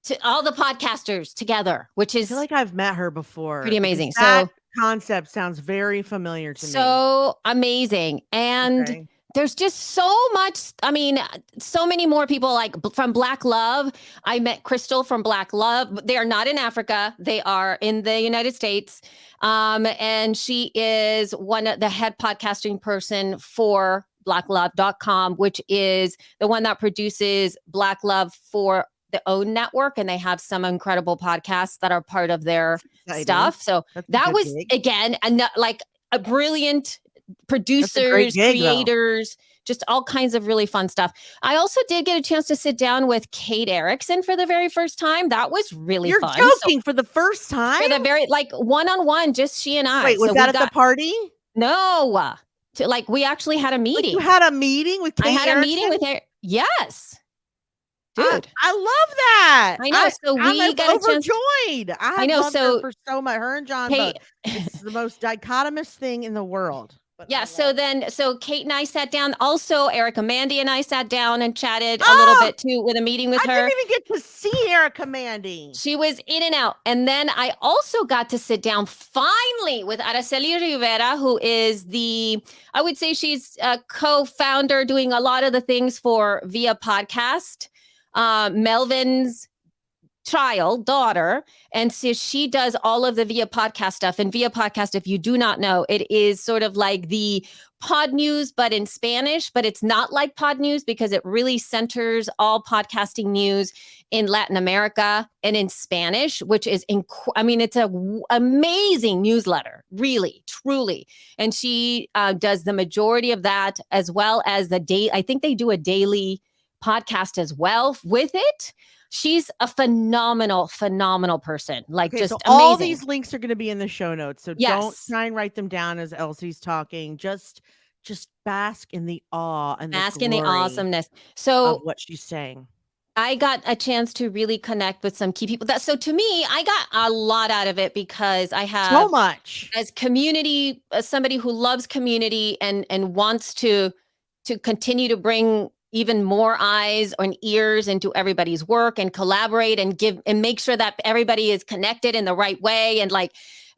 to all the podcasters together, which is, I feel like I've met her before. Pretty amazing. That concept sounds very familiar to me. So amazing. And there's just so much. I mean, so many more people from Black Love. I met Crystal from Black Love. They are not in Africa. They are in the United States. And she is one of the head podcasting person for blacklove.com, which is the one that produces Black Love for the OWN network. And they have some incredible podcasts that are part of their stuff. So that was, again, a brilliant producers, creators, just all kinds of really fun stuff. I also did get a chance to sit down with Kate Erickson for the very first time. That was really You're fun. joking, for the first time? For the very, like, one-on-one, just she and I. Wait, was So that at the party? No. Like, we actually had a Like, meeting. you had a meeting with Kate I had Erickson? a meeting with her. Yes. Dude. I love that. I know. So I'm we got a chance. overjoyed. I know, loved her so for so much. Her and John Kate, both. It's the most dichotomous thing in the world. But yeah. So Kate and I sat down. Also, Erica Mandy and I sat down and chatted a Oh! little bit too with a meeting with I her. didn't even get to see Erica Mandy. She was in and out. And then I also got to sit down finally with Aracelia Rivera, who is I would say she's a co-founder, doing a lot of the things for Via Podcast, Melvin's daughter. And so she does all of the Via Podcast stuff. And Via Podcast, if you do not know, it is sort of like the Pod News, but in Spanish. But it's not like Pod News because it really centers all podcasting news in Latin America and in Spanish, which is, it's a amazing newsletter, really, truly. And she does the majority of that, as well as I think they do a daily podcast as well with it. She's a phenomenal person. Like, okay, just so amazing. all these links are going to be in the show notes. So don't try and write them down as Elsie's talking. Just bask in the awe and in the awesomeness. So of what she's saying. I got a chance to really connect with some key people. So to me, I got a lot out of it because I have so much as community, as somebody who loves community and wants to continue to bring even more eyes and ears into everybody's work and collaborate and give and make sure that everybody is connected in the right way and like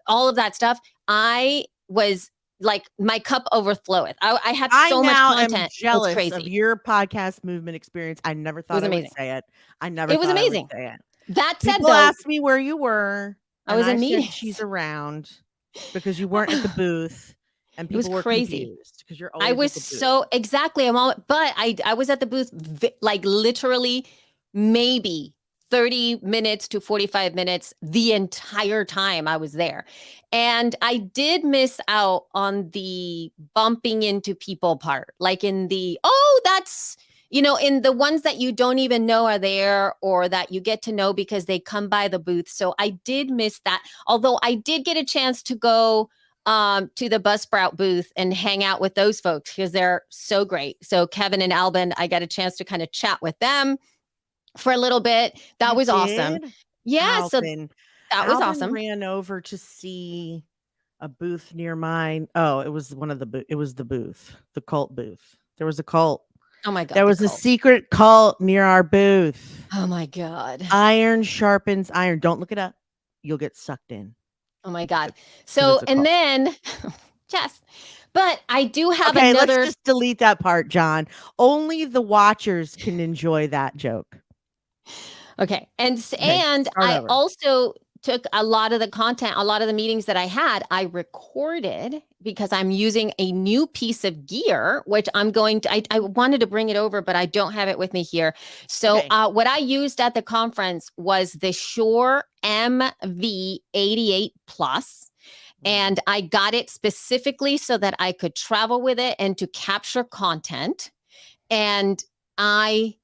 all of that stuff. I was like, my cup overfloweth. I had so much content. I'm jealous of your podcast movement experience. I never thought I would say it. It was amazing. That said, people asked me where you were. I was in meetings. She's around because you weren't at the booth. And people were crazy because you're always. I was so exactly. But I was at the booth like literally maybe 30 minutes to 45 minutes the entire time I was there. And I did miss out on the bumping into people part, like in the, that's, in the ones that you don't even know are there or that you get to know because they come by the booth. So I did miss that. Although I did get a chance to go to the Buzzsprout booth and hang out with those folks because they're so great. So Kevin and Albin, I got a chance to kind of chat with them for a little bit. That was awesome. Yeah, so that was awesome. Ran over to see a booth near mine. Oh, it was it was the booth, the cult booth. There was a cult. Oh my God. There was a secret cult near our booth. Oh my God. Iron sharpens iron. Don't look it up. You'll get sucked in. Oh my God. So, and then, Jess, but I do have another. Let's just delete that part, John. Only the watchers can enjoy that joke. Okay. And I also took a lot of the content, a lot of the meetings that I had, I recorded because I'm using a new piece of gear, which I'm going to, I wanted to bring it over, but I don't have it with me here. So what I used at the conference was the Shure MV88 Plus. And I got it specifically so that I could travel with it and to capture content. And I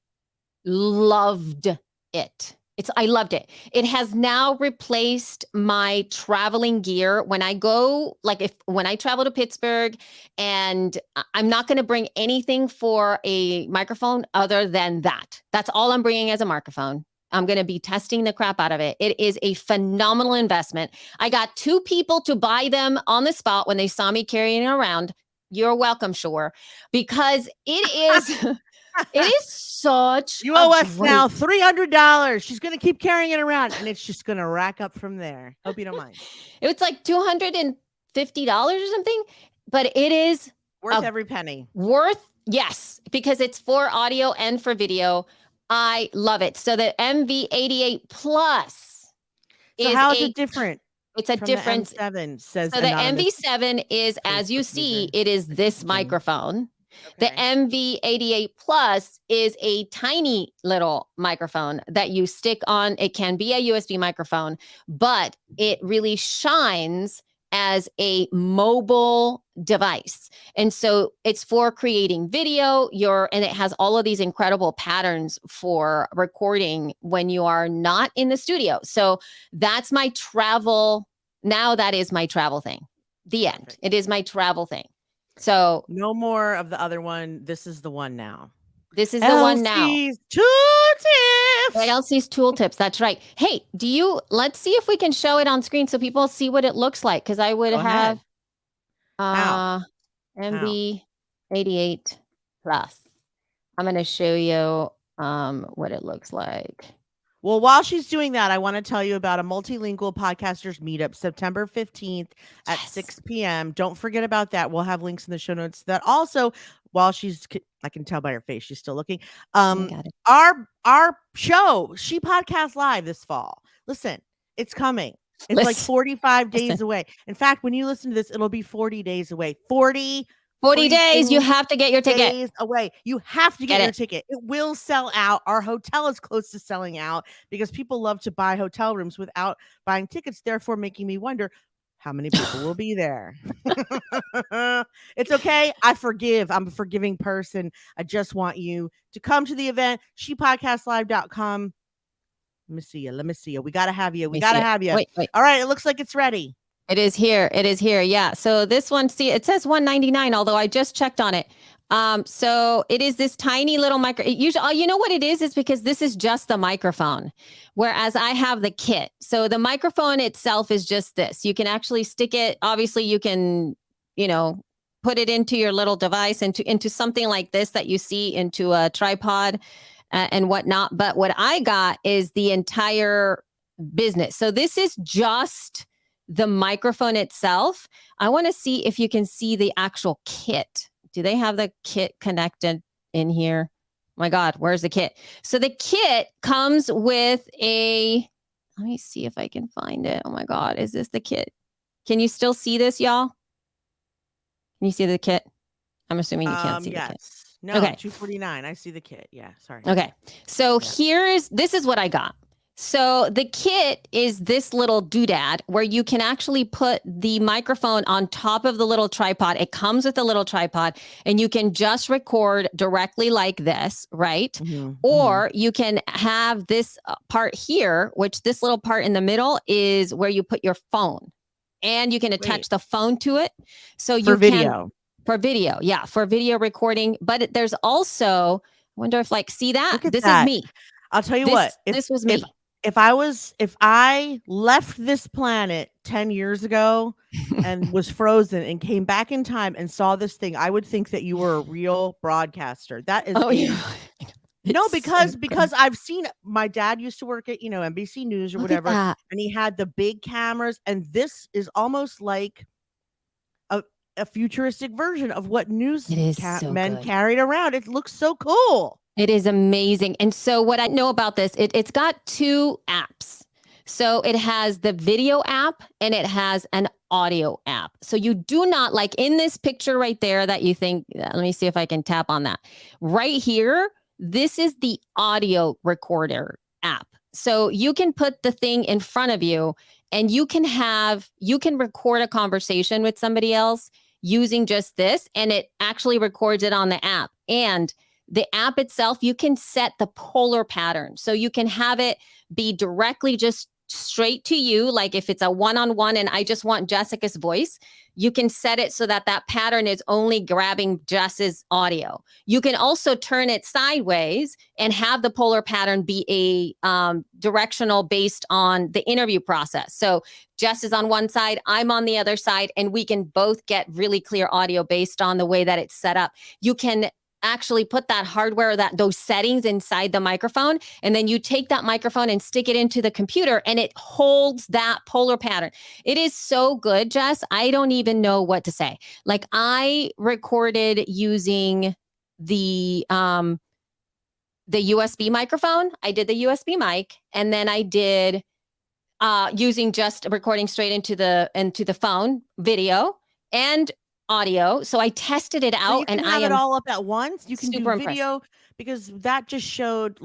loved it. I loved it. It has now replaced my traveling gear. When I go, when I travel to Pittsburgh, and I'm not going to bring anything for a microphone other than that. That's all I'm bringing as a microphone. I'm going to be testing the crap out of it. It is a phenomenal investment. I got 2 people to buy them on the spot when they saw me carrying it around. You're welcome, Shure, because it is... It is such. You owe us now $300. She's going to keep carrying it around, and it's just going to rack up from there. Hope you don't mind. It's like $250 or something, but it is worth every penny. Yes, because it's for audio and for video. I love it. So the MV88 Plus. So how is it different? It's a different. The M7 says. So the MV7 is, as you see, it is this microphone. Okay. The MV88 Plus is a tiny little microphone that you stick on. It can be a USB microphone, but it really shines as a mobile device. And so it's for creating video, and it has all of these incredible patterns for recording when you are not in the studio. So that's my travel. Now that is my travel thing. The end. Perfect. It is my travel thing. So no more of the other one. This is the one now. this is the one now. Elsie's tooltips. Elsie's tooltips. That's right. Hey, let's see if we can show it on screen so people see what it looks like. Because I would Go have How? MB88 Plus. I'm going to show you what it looks like. Well, while she's doing that, I want to tell you about a multilingual podcasters meetup September 15th at 6 p.m. Don't forget about that. We'll have links in the show notes. That also, while I can tell by her face, she's still looking. Our show, She Podcast Live this fall. Listen, it's coming. It's like 45 days away. In fact, when you listen to this, it'll be 40 days away. 40 days. You have to get your ticket. Days away. You have to get your ticket. It will sell out. Our hotel is close to selling out because people love to buy hotel rooms without buying tickets, therefore making me wonder how many people will be there. It's okay. I forgive. I'm a forgiving person. I just want you to come to the event. ShePodcastLive.com. Let me see you. We got to have you. We got to have you. Wait. All right. It looks like it's ready. It is here. Yeah. So this one, see, it says $199, although I just checked on it. So it is this tiny little usually, you know what it is? It's because this is just the microphone, whereas I have the kit. So the microphone itself is just this. You can actually stick it. Obviously, you can, put it into your little device, into something like this that you see, into a tripod and whatnot. But what I got is the entire business. So this is just the microphone itself. I want to see if you can see the actual kit. Do they have the kit connected in here? Oh my God, where's the kit? So the kit comes with let me see if I can find it. Oh my God, is this the kit? Can you still see this, y'all? Can you see the kit? I'm assuming you can't see the kit. No, okay. $249. I see the kit. Yeah, sorry. Okay. So this is what I got. So the kit is this little doodad where you can actually put the microphone on top of the little tripod. It comes with a little tripod and you can just record directly like this, right? Mm-hmm. Or you can have this part here, which this little part in the middle is where you put your phone, and you can attach the phone to it. So you can for video. Yeah. For video recording. But there's also, I wonder if see that? This is me. I'll tell you what. This was me. If I left this planet 10 years ago and was frozen and came back in time and saw this thing, I would think that you were a real broadcaster. That is because I've seen, my dad used to work at, NBC News or whatever, and he had the big cameras, and this is almost like a futuristic version of what men carried around. It looks so cool. It is amazing. And so what I know about this, it's got two apps. So it has the video app and it has an audio app. So you do not, in this picture right there that you think, let me see if I can tap on that. Right here, this is the audio recorder app. So you can put the thing in front of you and you can record a conversation with somebody else using just this, and it actually records it on the app. And the app itself, you can set the polar pattern. So you can have it be directly just straight to you. Like if it's a one-on-one and I just want Jessica's voice, you can set it so that pattern is only grabbing Jess's audio. You can also turn it sideways and have the polar pattern be a directional based on the interview process. So Jess is on one side, I'm on the other side, and we can both get really clear audio based on the way that it's set up. You can actually put that hardware, those settings inside the microphone, and then you take that microphone and stick it into the computer and it holds that polar pattern. It is so good, Jess. I don't even know what to say. I recorded using the USB microphone. I did the USB mic, and then I did using just recording straight into the phone video and audio. So I tested it out, you can and have it all up at once. You can do video impressed. because that just showed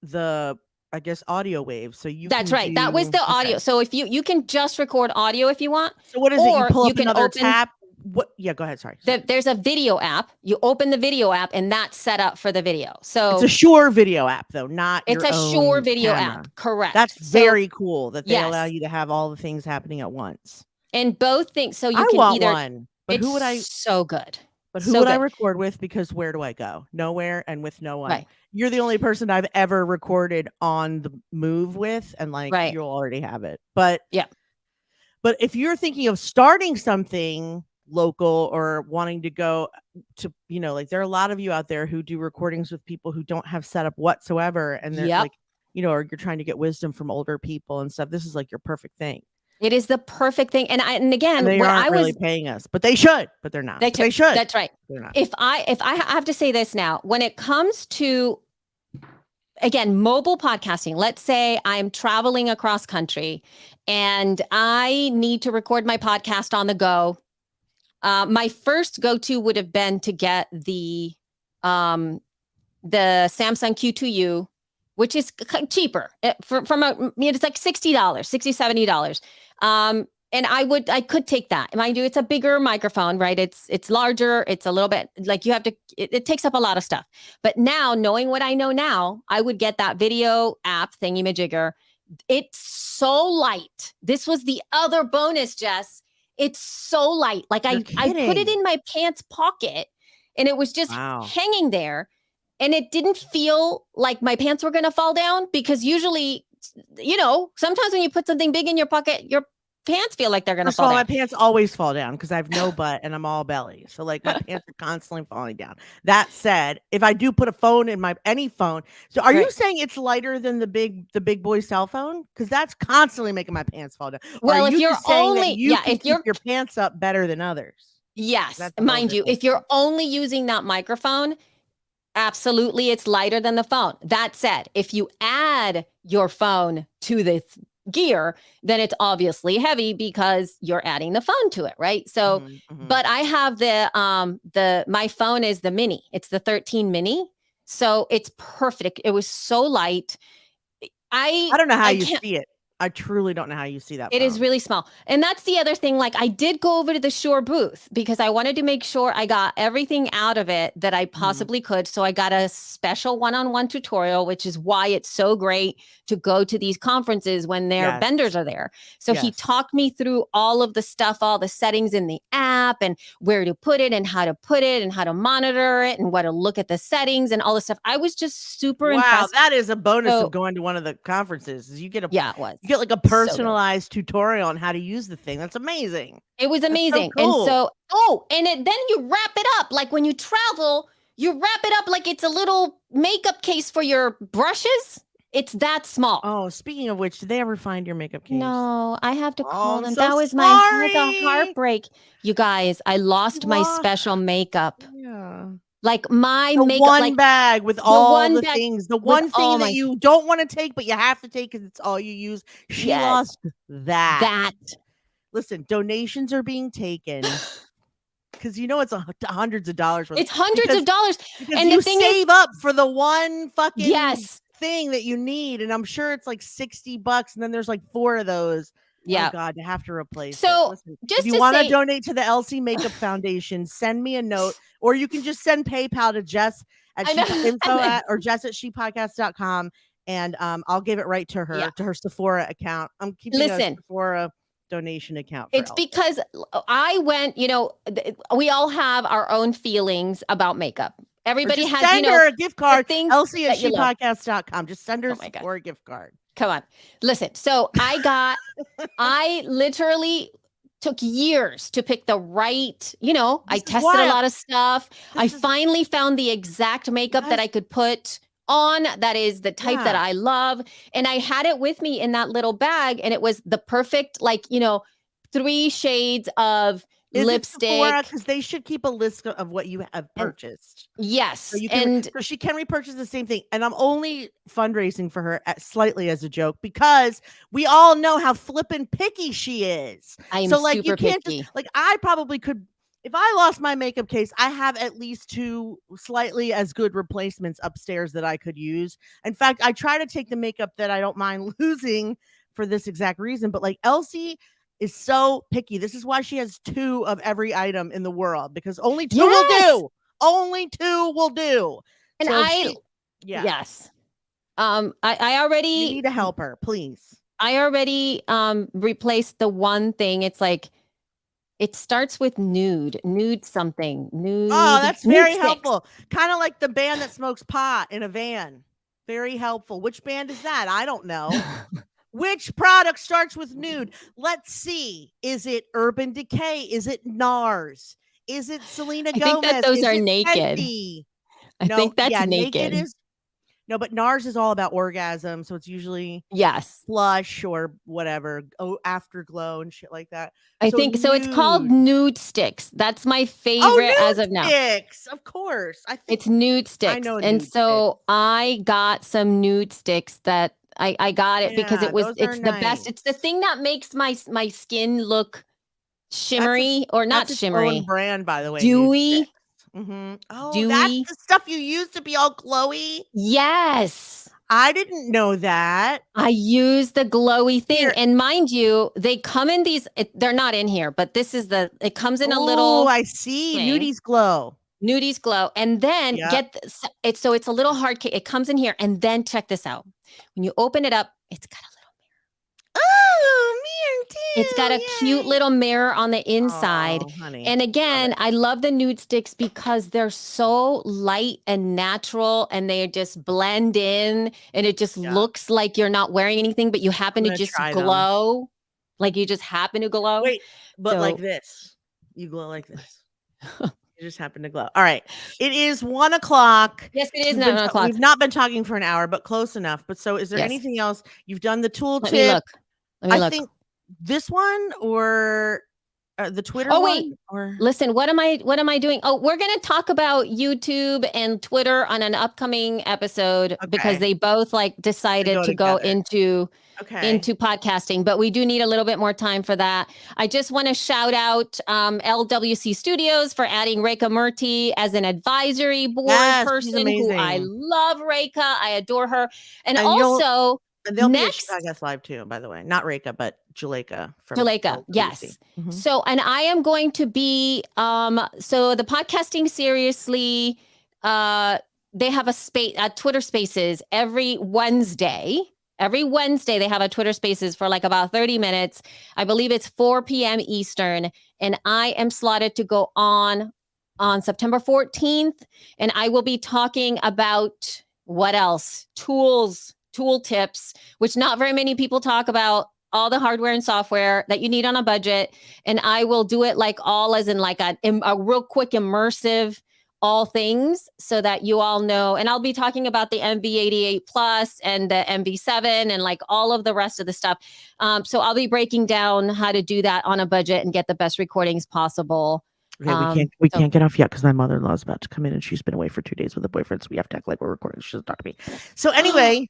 the I guess, audio waves. So you That's can right. That was do, the okay. audio. So if you can just record audio if you want, So what is it? You or pull you up can another open tab. What? Yeah, go ahead. Sorry. there's a video app. You open the video app, and that's set up for the video. It's So a Shure video app, though, not it's your a Shure own video camera. app. Correct. That's So very cool that they allow yes, you to have all the things happening at once. and both things. So you I can want either. one, but It's who would I? so good. But who So would I good. record with? Because where do I go? Nowhere, and with no one. Right. You're the only person I've ever recorded on the move with, and like Right. you'll already have it. But Yeah. But if you're thinking of starting something local or wanting to go to, like there are a lot of you out there who do recordings with people who don't have setup whatsoever, and they're Yep. like, or you're trying to get wisdom from older people and stuff. This is like your perfect thing. It is the perfect thing. And again, And they where aren't I really was paying us, but they should, but they're not. They should. That's right. They're not. If I have to say this now, when it comes to, again, mobile podcasting, let's say I'm traveling across country and I need to record my podcast on the go. My first go-to would have been to get the Samsung Q2U, which is cheaper it's like $60, $60, $70. And I could take that. Mind you, it's a bigger microphone, right? It's larger. It's a little bit like you have to, it takes up a lot of stuff. But now, knowing what I know now, I would get that video app thingy-majigger. It's so light. This was the other bonus, Jess. It's so light. Like I put it in my pants pocket and it was just hanging there. And it didn't feel like my pants were going to fall down, because usually, sometimes when you put something big in your pocket, your pants feel like they're going to fall down. My pants always fall down because I have no butt and I'm all belly. So like my pants are constantly falling down. That said, if I do put a phone in any phone. So are you saying it's lighter than the big boy cell phone? Because that's constantly making my pants fall down. Well, if you're only, keep your pants up better than others. Yes. Mind you, if you're only using that microphone, absolutely, it's lighter than the phone. That said, if you add your phone to the gear, then it's obviously heavy because you're adding the phone to it, right? So, but I have my phone is the mini. It's the 13 mini. So it's perfect. It was so light. I don't know how you see it. I truly don't know how you see that. It is really small. And that's the other thing. Like I did go over to the Shure booth because I wanted to make sure I got everything out of it that I possibly could. So I got a special one-on-one tutorial, which is why it's so great to go to these conferences when their vendors are there. So he talked me through all of the stuff, all the settings in the app and where to put it and how to put it and how to monitor it and what to look at the settings and all this stuff. I was just super impressed. Wow, that is a bonus of going to one of the conferences. Is you get it was. You get like a personalized tutorial on how to use the thing. That's amazing. It was amazing. So cool. And so, then you wrap it up. Like when you travel, you wrap it up like it's a little makeup case for your brushes. It's that small. Oh, speaking of which, did they ever find your makeup case? No, I have to call them. So that was sorry. my heartbreak. You guys, I lost my special makeup. Yeah. Like my the makeup, one bag with all the bag things, the one thing that you don't want to take, but you have to take because it's all you use. She lost that. Listen, donations are being taken because it's hundreds of dollars. It's hundreds of dollars, and you save up for the one fucking thing that you need, and I'm sure it's like $60, and then there's like 4 of those. Yeah. Oh God, to have to replace. So Listen, just if you want to donate to the Elsie Makeup Foundation, send me a note, or you can just send PayPal to Jess at or Jess at shepodcast.com, and I'll give it right to her to her Sephora account. I'm keeping a Sephora donation account. It's Elsie. because I went. We all have our own feelings about makeup. Everybody has. Send her a gift card. Elsie at shepodcast.com. Just send her a Sephora gift card. Come on. Listen. So I literally took years to pick the right, I tested a lot of stuff. I finally found the exact makeup that I could put on. That is the type that I love. And I had it with me in that little bag. And it was the perfect, 3 shades of lipstick. Because they should keep a list of what you have purchased. Yes. So she can repurchase the same thing. And I'm only fundraising for her slightly as a joke because we all know how flippin' picky she is. I am super picky. I probably could If I lost my makeup case, I have at least 2 slightly as good replacements upstairs that I could use. In fact, I try to take the makeup that I don't mind losing for this exact reason. But like Elsie is so picky. This is why she has 2 of every item in the world, because only 2 will Yes. do. Only 2 will do. And So yes. I you already need to help her, please. replaced the one thing. It's like it starts with nude something, Oh, that's nude very sticks. helpful. Kind of like the band that smokes pot in a van. Very helpful. Which band is that? I don't know. Which product starts with nude? Let's see. Is it Urban Decay? Is it NARS? Is it Selena I think that Gomez? those Is are it naked. Fenty? I No, think that's yeah, naked. is no, but NARS is all about orgasm, so it's usually Yes. flush or whatever, afterglow and shit like that. I So think so. It's called nude. nude sticks. That's my favorite as Oh, of now. nude sticks. Of course. I think It's nude I sticks. know a And nude stick. so I got some nude sticks that I got it because Yeah, those it's are the best. It's the nice. thing that makes my skin look That's shimmery or not its own shimmery, brand, by the way, nude sticks. dewy, Oh, that's dewy. the stuff you used to be all glowy? Yes. I didn't know that. I use the glowy thing. Here. And mind you, they come in these, they're not in here, but this is it comes in a Oh, little I see. thing. Nudies glow. Nudies glow. And then Yep. it's a little hard cake. It comes in here. And then check this out. When you open it up, it's got a little Oh, mirror too. It's got a cute little mirror on the inside. Oh, honey. And again, I love the nude sticks because they're so light and natural and they just blend in and it just looks like you're not wearing anything, but you happen to just glow. Like you just happen to glow. Wait, but like this. You glow like this. You just happen to glow. All right. It is 1 o'clock. Yes, it is 1 o'clock. We've not been talking for an hour, but close enough. But so is there anything else? You've done the tooltip. Let me look. I think this one or the Twitter Oh, one? wait. Or listen, what am I doing? Oh, we're going to talk about YouTube and Twitter on an upcoming episode because they both like decided to go into podcasting, but we do need a little bit more time for that. I just want to shout out LWC Studios for adding Rekha Murthy as an advisory board person who I love. Rekha, I adore her. And also they'll be at Chicago's Live too, by the way. Not Rekha, but Juleka from Juleka, yes. So, and I am going to be so the podcasting seriously they have a Twitter Spaces every Wednesday. Every Wednesday, they have a Twitter Spaces for like about 30 minutes. I believe it's 4 p.m. Eastern. And I am slotted to go on September 14th. And I will be talking about what else? Tool tips, which not very many people talk about. All the hardware and software that you need on a budget. And I will do it like all as in like a real quick immersive all things so that you all know. And I'll be talking about the MV88 Plus and the MV7 and like all of the rest of the stuff. So I'll be breaking down how to do that on a budget and get the best recordings possible. Okay, we can't get off yet because my mother-in-law is about to come in and she's been away for 2 days with a boyfriend, so we have to act like we're recording. She doesn't talk to me. So anyway,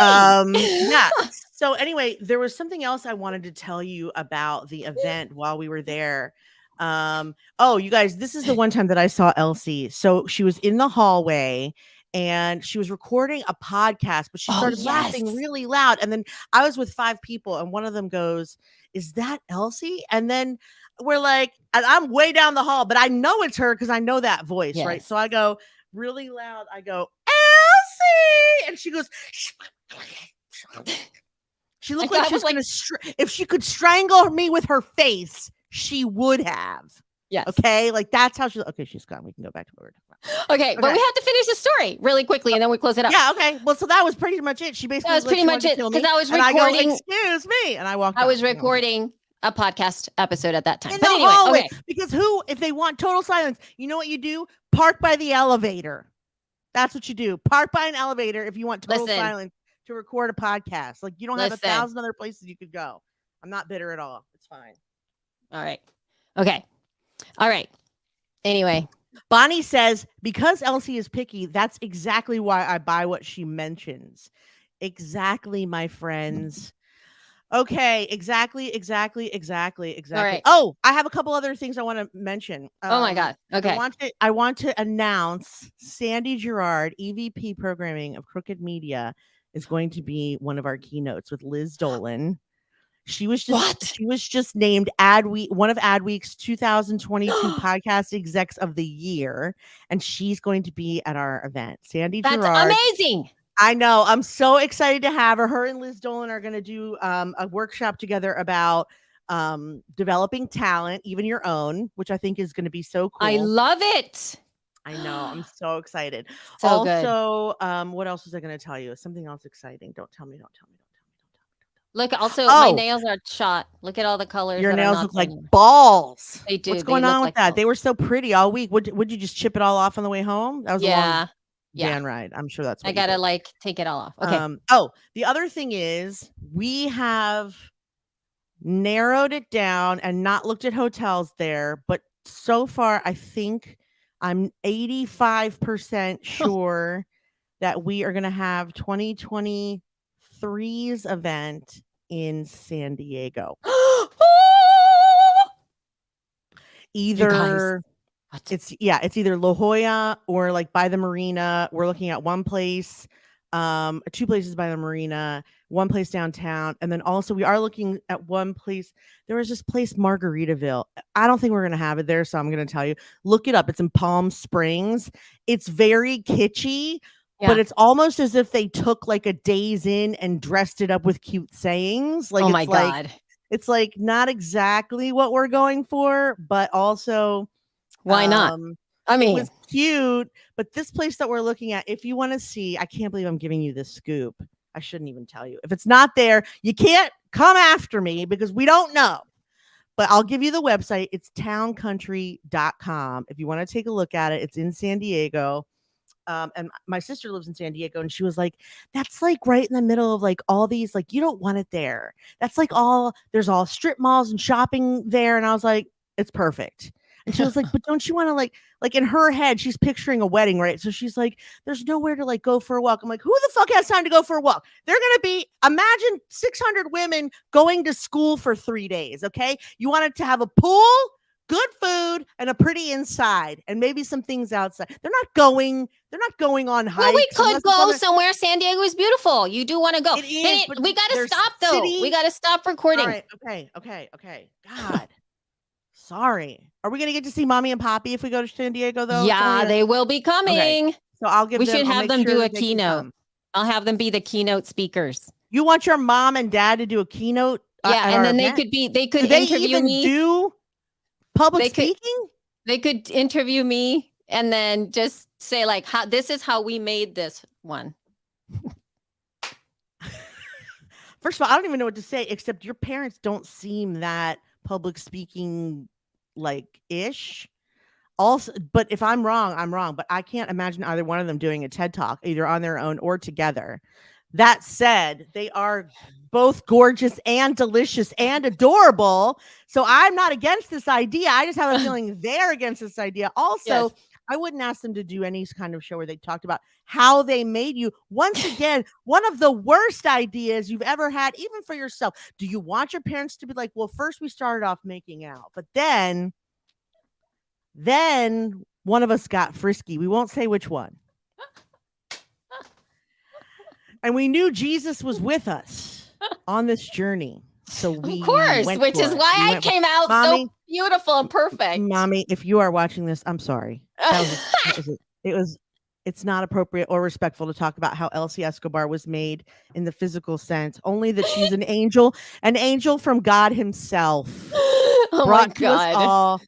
yeah. So anyway, there was something else I wanted to tell you about the event while we were there. Oh, you guys, this is the one time that I saw Elsie. So she was in the hallway and she was recording a podcast, but she started laughing really loud. And then I was with 5 people and one of them goes, "Is that Elsie?" And then we're like, and I'm way down the hall, but I know it's her because I know that voice, right? So I go really loud. I go, "Elsie!" And she goes, she looked like she was going to, if she could strangle me with her face, she would have. Yes. Okay. Like that's how she's gone. We can go back to what we're talking about. Okay. But we have to finish the story really quickly and then we close it up. Yeah. Okay. Well, so that was pretty much it. She basically was pretty much it because I was recording. I go, "Excuse me." And I walked I was recording a podcast episode at that time. But anyway, okay. Because if they want total silence, you know what you do? Park by the elevator. That's what you do. Park by an elevator if you want total silence to record a podcast. Like you don't have 1,000 other places you could go. I'm not bitter at all. It's fine. All right. Okay. All right. Anyway. Bonnie says, because Elsie is picky, that's exactly why I buy what she mentions. Exactly, my friends. Okay, exactly. right. Oh, I have a couple other things I want to mention. Oh my God. Okay. I want to announce Sandy Girard, EVP Programming of Crooked Media, is going to be one of our keynotes with Liz Dolan. She was just named one of Adweek's 2022 podcast execs of the year, and she's going to be at our event. Sandy That's Girard. amazing. I know. I'm so excited to have her. Her and Liz Dolan are going to do a workshop together about developing talent, even your own, which I think is going to be so cool. I love it. I know. I'm so excited. So good. Also, what else was I going to tell you? Something else exciting. Don't tell me. Look, also my nails are shot. Look at all the colors. Your that nails are not look like similar. balls. They do. What's going They on look with like that? balls. They were so pretty all week. Would you just chip it all off on the way home? That was a long van ride. I'm sure that's what I gotta like take it all off. Okay. The other thing is we have narrowed it down and not looked at hotels there, but so far I think I'm 85% sure that we are going to have 2023's event in San Diego. Either it's either La Jolla or like by the marina. We're looking at one place, 2 places by the marina, one place downtown, and then also we are looking at one place. There was this place Margaritaville. I don't think we're gonna have it there, so I'm gonna tell you, look it up. It's in Palm Springs. It's very kitschy, but it's almost as if they took like a Days Inn and dressed it up with cute sayings. Like, oh my God. It's like not exactly what we're going for, but also why not? I mean, it was cute, but this place that we're looking at, if you want to see, I can't believe I'm giving you this scoop. I shouldn't even tell you. If it's not there, you can't come after me because we don't know. But I'll give you the website. It's towncountry.com. If you want to take a look at it, it's in San Diego. And my sister lives in San Diego, and she was like, that's like right in the middle of like all these, like, you don't want it there. That's like there's all strip malls and shopping there. And I was like, it's perfect. And she was like, but don't you want to like in her head, she's picturing a wedding, right? So she's like, there's nowhere to like go for a walk. I'm like, who the fuck has time to go for a walk? They're going to be, imagine 600 women going to school for 3 days. Okay. You want it to have a pool, good food, and a pretty inside, and maybe some things outside. They're not going on hikes. Well, we could go somewhere. San Diego is beautiful. You do want to go. It is, but we got to stop though. We got to stop recording. All right. Okay. God. Sorry. Are we going to get to see Mommy and Poppy if we go to San Diego though? Yeah, they will be coming. Okay. So we should have them do a keynote. I'll have them be the keynote speakers. You want your mom and dad to do a keynote? Yeah, and then they could interview me. Do public speaking? They could interview me and then just say like, this is how we made this one. First of all, I don't even know what to say, except your parents don't seem that public speaking like ish. Also, but if I'm wrong, I'm wrong. But I can't imagine either one of them doing a TED Talk, either on their own or together. That said, they are both gorgeous and delicious and adorable. So I'm not against this idea. I just have a feeling they're against this idea. Also, I wouldn't ask them to do any kind of show where they talked about how they made you. Once again, one of the worst ideas you've ever had, even for yourself. Do you want your parents to be like, well, first we started off making out, but then one of us got frisky. We won't say which one. And we knew Jesus was with us on this journey. So we of course, which is why I came out so beautiful and perfect. Mommy, if you are watching this, I'm sorry. It's not appropriate or respectful to talk about how Elsie Escobar was made in the physical sense. Only that she's an angel from God himself. Oh brought my God. To us all.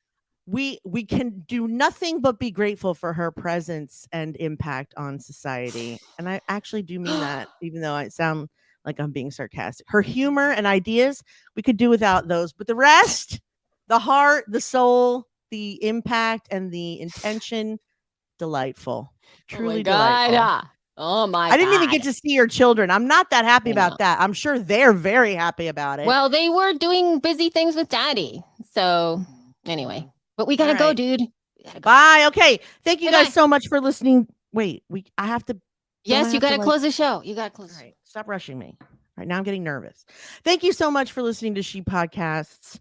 We can do nothing but be grateful for her presence and impact on society. And I actually do mean that, even though I sound like I'm being sarcastic. Her humor and ideas, we could do without those. But the rest, the heart, the soul, the impact, and the intention, delightful. Truly delightful. Oh my God. I didn't even get to see your children. I'm not that happy about that. I'm sure they're very happy about it. Well, they were doing busy things with Daddy. So anyway. But we gotta go, dude. Go. Bye. Okay. Thank you guys so much for listening. Wait, I have to. Yes, you gotta close the show. You gotta close. All right. Stop rushing me. Right now I'm getting nervous. Thank you so much for listening to She Podcasts.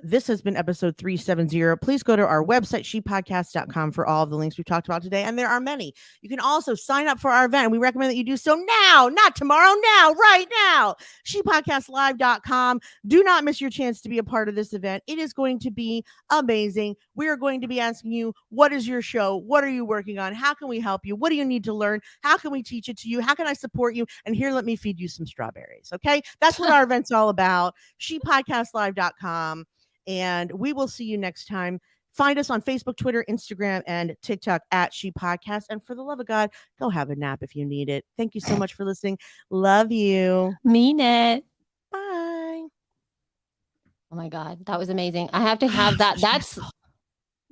This has been episode 370. Please go to our website, shepodcast.com, for all of the links we've talked about today. And there are many. You can also sign up for our event. And we recommend that you do so now, not tomorrow, now, right now. Shepodcastlive.com. Do not miss your chance to be a part of this event. It is going to be amazing. We are going to be asking you, what is your show? What are you working on? How can we help you? What do you need to learn? How can we teach it to you? How can I support you? And here, let me feed you some strawberries. Okay. That's what our event's all about. Shepodcastlive.com. And we will see you next time. Find us on Facebook, Twitter, Instagram, and TikTok at She Podcast. And for the love of God, go have a nap if you need it. Thank you so much for listening. Love you. Mean it. Bye. Oh my God, that was amazing. I have to have that. That's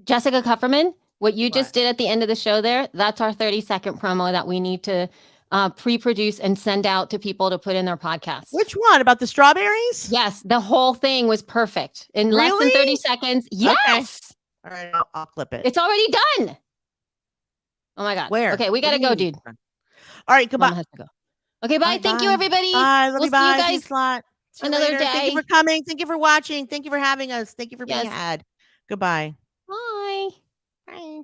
Jessica Kupferman. What you just did at the end of the show there, that's our 30-second promo that we need to pre-produce and send out to people to put in their podcast. Which one? About the strawberries? Yes, the whole thing was perfect. In less than 30 seconds. Yes. Okay. All right, I'll clip it. It's already done. Oh my God. Where? Okay, we got to go, dude. All right, goodbye. Mama has to go. Okay, bye. Thank you, everybody. Bye. Love we'll you. Bye. See you guys Thanks a lot. See you another later. day. Thank you for coming. Thank you for watching. Thank you for having us. Thank you for being had. Goodbye. Bye. Bye.